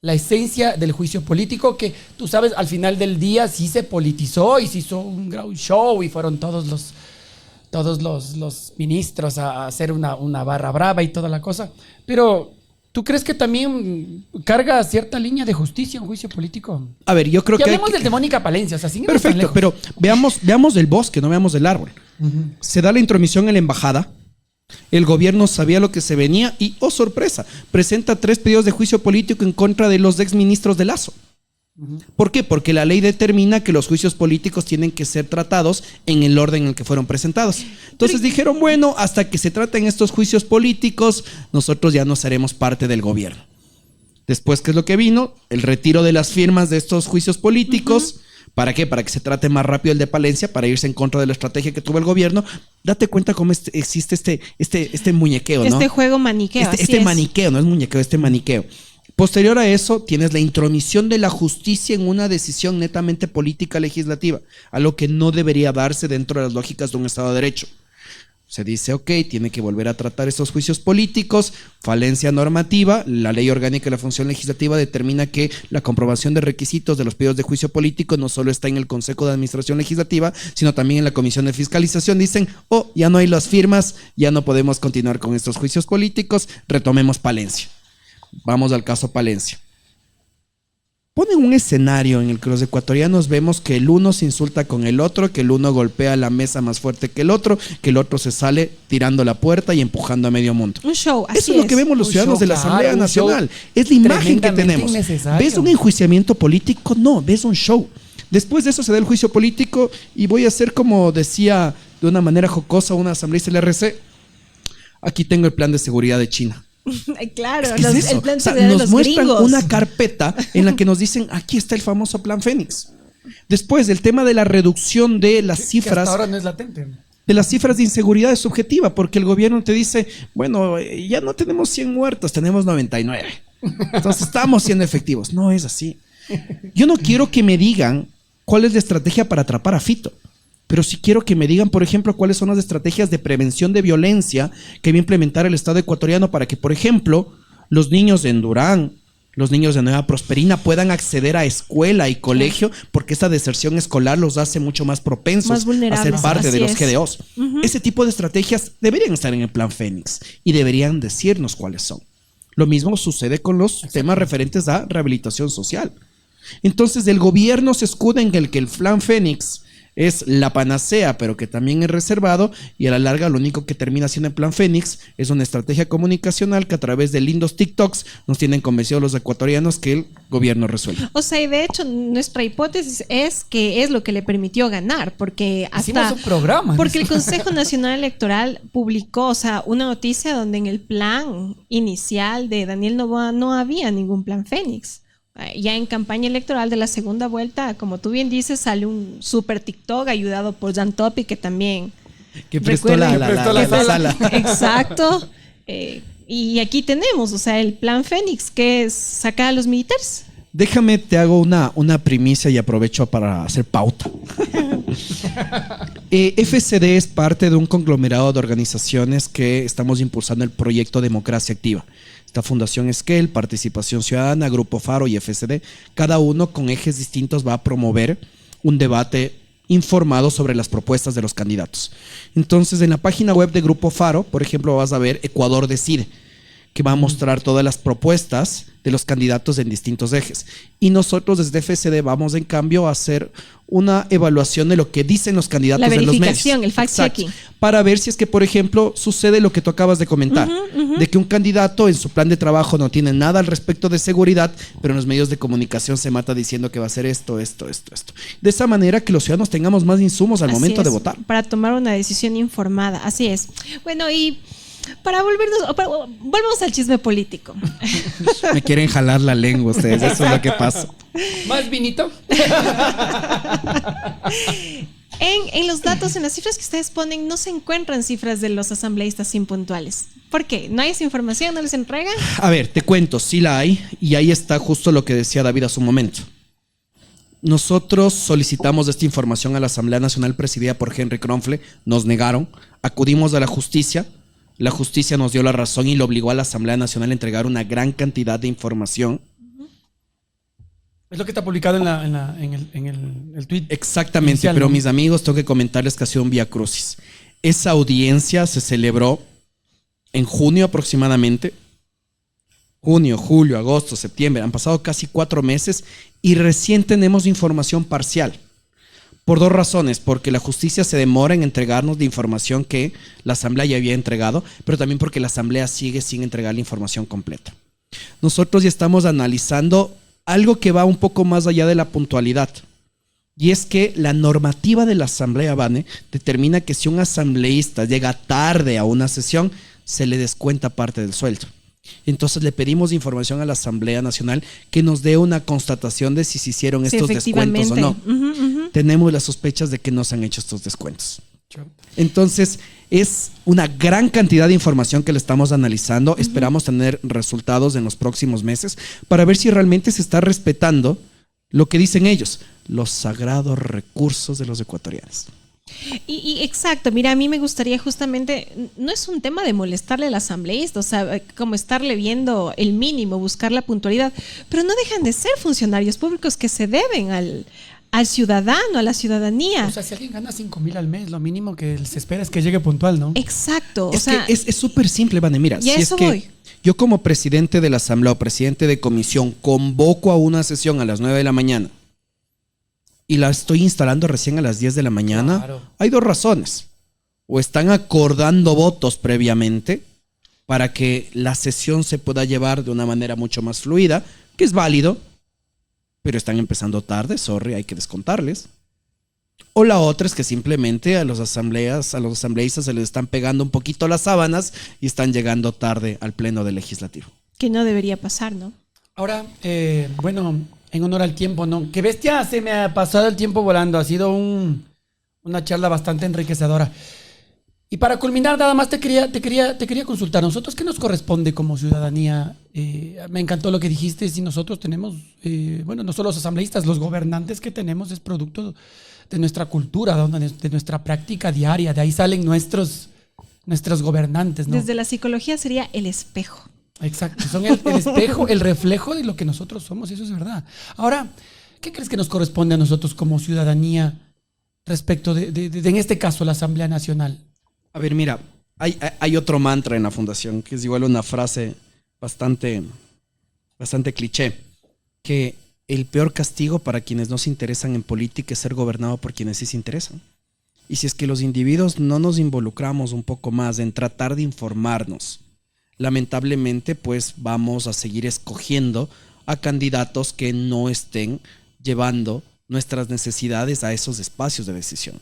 la esencia del juicio político, que tú sabes, al final del día sí se politizó y se hizo un gran show y fueron todos los ministros a hacer una barra brava y toda la cosa. Pero ¿tú crees que también carga cierta línea de justicia un juicio político? A ver, yo creo que... hablemos del de Mónica Palencia, o sea, sin perfecto, pero veamos el bosque, no veamos el árbol. Se da la intromisión en la embajada, el gobierno sabía lo que se venía y, oh sorpresa, presenta 3 pedidos de juicio político en contra de los exministros de Lazo. ¿Por qué? Porque la ley determina que los juicios políticos tienen que ser tratados en el orden en el que fueron presentados. Entonces dijeron, bueno, hasta que se traten estos juicios políticos, nosotros ya no seremos parte del gobierno. Después, ¿qué es lo que vino? El retiro de las firmas de estos juicios políticos. ¿Para qué? Para que se trate más rápido el de Palencia, para irse en contra de la estrategia que tuvo el gobierno. Date cuenta cómo existe este muñequeo, ¿no? Este juego maniqueo. Este maniqueo, no es muñequeo, este maniqueo. Posterior a eso, tienes la intromisión de la justicia en una decisión netamente política legislativa, algo que no debería darse dentro de las lógicas de un Estado de Derecho. Se dice, ok, tiene que volver a tratar estos juicios políticos, falencia normativa, la ley orgánica de la función legislativa determina que la comprobación de requisitos de los pedidos de juicio político no solo está en el Consejo de Administración Legislativa, sino también en la Comisión de Fiscalización. Dicen, oh, ya no hay las firmas, ya no podemos continuar con estos juicios políticos, retomemos Palencia. Vamos al caso Palencia. Ponen un escenario en el que los ecuatorianos vemos que el uno se insulta con el otro, que el uno golpea la mesa más fuerte que el otro se sale tirando la puerta y empujando a medio mundo. Un show, así Eso es lo que vemos los ciudadanos de la Asamblea Nacional. Es la imagen que tenemos. ¿Ves un enjuiciamiento político? No, ves un show. Después de eso se da el juicio político y voy a hacer como decía de una manera jocosa una asambleísta del RC. Aquí tengo el plan de seguridad de China. Claro, es el plan o sea, de nos los muestran gringos. una carpeta en la que nos dicen, aquí está el famoso plan Fénix. Después, el tema de la reducción de las cifras. Que hasta ahora no es latente. De las cifras de inseguridad es subjetiva, porque el gobierno te dice, bueno, ya no tenemos 100 muertos, tenemos 99. Entonces estamos siendo efectivos. No es así. Yo no quiero que me digan cuál es la estrategia para atrapar a Fito. Pero sí quiero que me digan, por ejemplo, cuáles son las estrategias de prevención de violencia que va a implementar el Estado ecuatoriano para que, por ejemplo, los niños en Durán, los niños de Nueva Prosperina puedan acceder a escuela y colegio, porque esa deserción escolar los hace mucho más propensos a ser parte de los GDOs. Ese tipo de estrategias deberían estar en el plan Fénix y deberían decirnos cuáles son. Lo mismo sucede con los temas referentes a rehabilitación social. Entonces, el gobierno se escuda en el que el plan Fénix es la panacea, pero que también es reservado, y a la larga lo único que termina siendo el plan Fénix es una estrategia comunicacional que a través de lindos TikToks nos tienen convencidos los ecuatorianos que el gobierno resuelve. O sea, y de hecho nuestra hipótesis es que es lo que le permitió ganar, porque hicimos un programa. Porque el Consejo Nacional Electoral publicó, o sea, una noticia donde en el plan inicial de Daniel Noboa no había ningún plan Fénix. Ya en campaña electoral de la segunda vuelta, como tú bien dices, sale un super TikTok ayudado por Jan Topi, que también que prestó la sala. Exacto. Y aquí tenemos, o sea, el plan Fénix, que es sacar a los militares. Déjame, te hago una primicia y aprovecho para hacer pauta. FCD es parte de un conglomerado de organizaciones que estamos impulsando el proyecto Democracia Activa. Esta Fundación Esquel, Participación Ciudadana, Grupo Faro y FCD, cada uno con ejes distintos va a promover un debate informado sobre las propuestas de los candidatos. Entonces, en la página web de Grupo Faro, por ejemplo, vas a ver Ecuador Decide, que va a mostrar todas las propuestas de los candidatos en distintos ejes. Y nosotros desde FCD vamos, en cambio, a hacer una evaluación de lo que dicen los candidatos en los medios. La verificación, el fact-checking. Para ver si es que, por ejemplo, sucede lo que tú acabas de comentar, de que un candidato en su plan de trabajo no tiene nada al respecto de seguridad, pero en los medios de comunicación se mata diciendo que va a hacer esto. De esa manera que los ciudadanos tengamos más insumos al momento de votar. Para tomar una decisión informada, así es. Bueno, y volvemos al chisme político. Me quieren jalar la lengua ustedes, eso es lo que pasa. ¿Más vinito? En los datos, en las cifras que ustedes ponen, no se encuentran cifras de los asambleístas impuntuales. ¿Por qué? ¿No hay esa información? ¿No les entregan? A ver, te cuento, sí la hay, y ahí está justo lo que decía David hace un momento. Nosotros solicitamos esta información a la Asamblea Nacional presidida por Henry Kronfle, nos negaron, acudimos a la justicia nos dio la razón y le obligó a la Asamblea Nacional a entregar una gran cantidad de información. Es lo que está publicado en el tweet. Exactamente, inicial, pero ¿no? mis amigos, tengo que comentarles que ha sido un vía crucis. Esa audiencia se celebró en junio aproximadamente. Junio, julio, agosto, septiembre. Han pasado casi 4 meses y recién tenemos información parcial. Por 2 razones, porque la justicia se demora en entregarnos la información que la Asamblea ya había entregado, pero también porque la Asamblea sigue sin entregar la información completa. Nosotros ya estamos analizando algo que va un poco más allá de la puntualidad, y es que la normativa de la Asamblea, Vane, determina que si un asambleísta llega tarde a una sesión, se le descuenta parte del sueldo. Entonces le pedimos información a la Asamblea Nacional que nos dé una constatación de si se hicieron estos descuentos o no. Tenemos las sospechas de que no se han hecho estos descuentos. Entonces es una gran cantidad de información que le estamos analizando. Esperamos tener resultados en los próximos meses para ver si realmente se está respetando lo que dicen ellos, los sagrados recursos de los ecuatorianos. Y exacto, mira, a mí me gustaría justamente, no es un tema de molestarle al asambleísta, o sea, como estarle viendo el mínimo, buscar la puntualidad, pero no dejan de ser funcionarios públicos que se deben al ciudadano, a la ciudadanía. O sea, si alguien gana 5,000 al mes, lo mínimo que se espera es que llegue puntual, ¿no? Exacto. Es que es súper simple, Vane, mira, y a eso voy. Yo como presidente de la Asamblea o presidente de comisión convoco a una sesión a las 9 de la mañana y la estoy instalando recién a las 10 de la mañana, claro. Hay 2 razones. O están acordando votos previamente para que la sesión se pueda llevar de una manera mucho más fluida, que es válido, pero están empezando tarde, hay que descontarles. O la otra es que simplemente a los asambleístas se les están pegando un poquito las sábanas y están llegando tarde al pleno del legislativo. Que no debería pasar, ¿no? Ahora, bueno, en honor al tiempo, ¿no? Qué bestia, se me ha pasado el tiempo volando. Ha sido una charla bastante enriquecedora. Y para culminar, nada más te quería consultar. ¿Nosotros qué nos corresponde como ciudadanía? Me encantó lo que dijiste. Si nosotros tenemos, bueno, no solo los asambleístas, los gobernantes que tenemos es producto de nuestra cultura, de nuestra práctica diaria. De ahí salen nuestros gobernantes, ¿no? Desde la psicología sería el espejo. Exacto, son el espejo, el reflejo de lo que nosotros somos, y eso es verdad. Ahora, ¿qué crees que nos corresponde a nosotros como ciudadanía respecto de en este caso, la Asamblea Nacional? A ver, mira, hay otro mantra en la fundación, que es igual una frase bastante cliché, que el peor castigo para quienes no se interesan en política es ser gobernado por quienes sí se interesan. Y si es que los individuos no nos involucramos un poco más en tratar de informarnos, lamentablemente pues vamos a seguir escogiendo a candidatos que no estén llevando nuestras necesidades a esos espacios de decisión.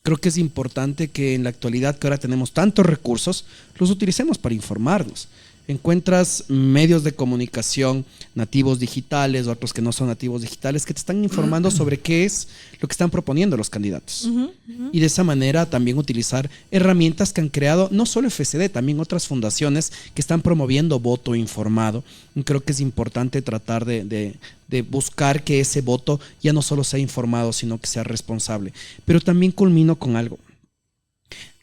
Creo que es importante que en la actualidad, que ahora tenemos tantos recursos, los utilicemos para informarnos. Encuentras medios de comunicación nativos digitales, otros que no son nativos digitales, que te están informando sobre qué es lo que están proponiendo los candidatos. Y de esa manera también utilizar herramientas que han creado no solo FCD, también otras fundaciones que están promoviendo voto informado. Y creo que es importante tratar de buscar que ese voto ya no solo sea informado, sino que sea responsable. Pero también culmino con algo.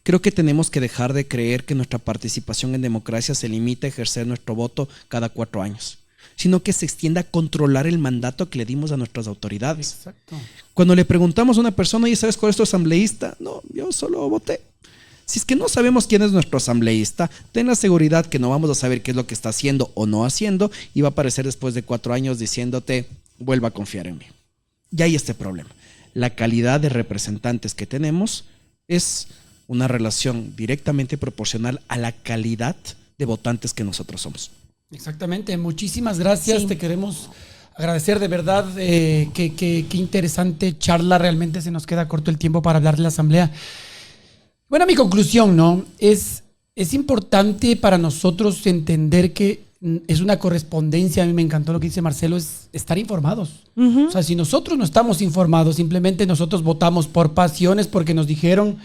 Creo que tenemos que dejar de creer que nuestra participación en democracia se limita a ejercer nuestro voto cada 4 años, sino que se extienda a controlar el mandato que le dimos a nuestras autoridades. Exacto. Cuando le preguntamos a una persona, oye, ¿sabes cuál es tu asambleísta? No, yo solo voté. Si es que no sabemos quién es nuestro asambleísta, ten la seguridad que no vamos a saber qué es lo que está haciendo o no haciendo y va a aparecer después de 4 años diciéndote, vuelva a confiar en mí. Y hay este problema. La calidad de representantes que tenemos es una relación directamente proporcional a la calidad de votantes que nosotros somos. Exactamente, muchísimas gracias, Sí. te queremos agradecer de verdad, qué interesante charla, realmente se nos queda corto el tiempo para hablar de la asamblea. Bueno, mi conclusión, ¿no? Es importante para nosotros entender que es una correspondencia, a mí me encantó lo que dice Marcelo, es estar informados. O sea, si nosotros no estamos informados, simplemente nosotros votamos por pasiones porque nos dijeron,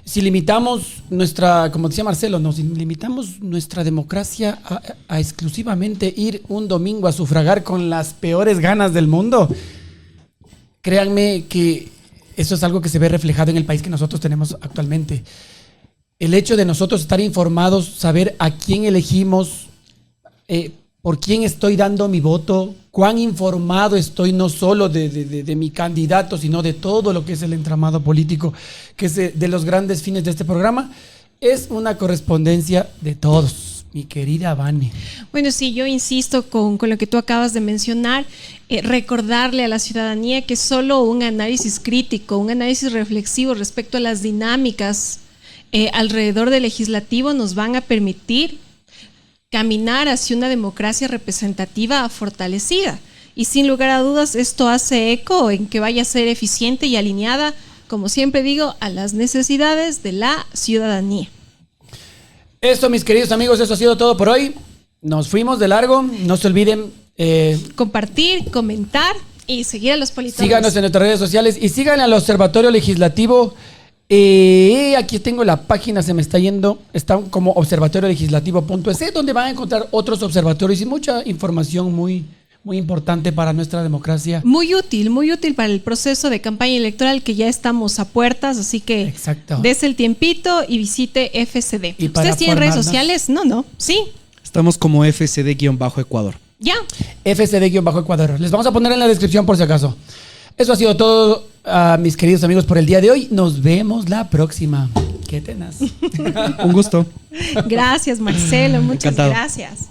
si limitamos como decía Marcelo, nos limitamos nuestra democracia a exclusivamente ir un domingo a sufragar con las peores ganas del mundo, créanme que eso es algo que se ve reflejado en el país que nosotros tenemos actualmente. El hecho de nosotros estar informados, saber a quién elegimos, por quién estoy dando mi voto, cuán informado estoy no solo de mi candidato, sino de todo lo que es el entramado político, que es de los grandes fines de este programa, es una correspondencia de todos. Mi querida Vane. Bueno, sí, yo insisto con lo que tú acabas de mencionar, recordarle a la ciudadanía que solo un análisis crítico, un análisis reflexivo respecto a las dinámicas alrededor del legislativo nos van a permitir caminar hacia una democracia representativa fortalecida. Y sin lugar a dudas, esto hace eco en que vaya a ser eficiente y alineada, como siempre digo, a las necesidades de la ciudadanía. Eso, mis queridos amigos, eso ha sido todo por hoy. Nos fuimos de largo. No se olviden Compartir, comentar y seguir a los politólogos. síganos en nuestras redes sociales y sigan al Observatorio Legislativo. Aquí tengo la página, se me está yendo. Está como observatoriolegislativo.es, donde van a encontrar otros observatorios y mucha información muy importante para nuestra democracia. Muy útil para el proceso de campaña electoral que ya estamos a puertas, así que Exacto. des el tiempito y visite FCD. Y para ¿Ustedes tienen redes formarnos. sociales? No. Sí, Estamos como FCD-Ecuador. ya. FCD-Ecuador. Les vamos a poner en la descripción por si acaso. Eso ha sido todo, mis queridos amigos, por el día de hoy. Nos vemos la próxima. Qué tenaz. Un gusto. Gracias, Marcelo. Muchas Encantado. gracias.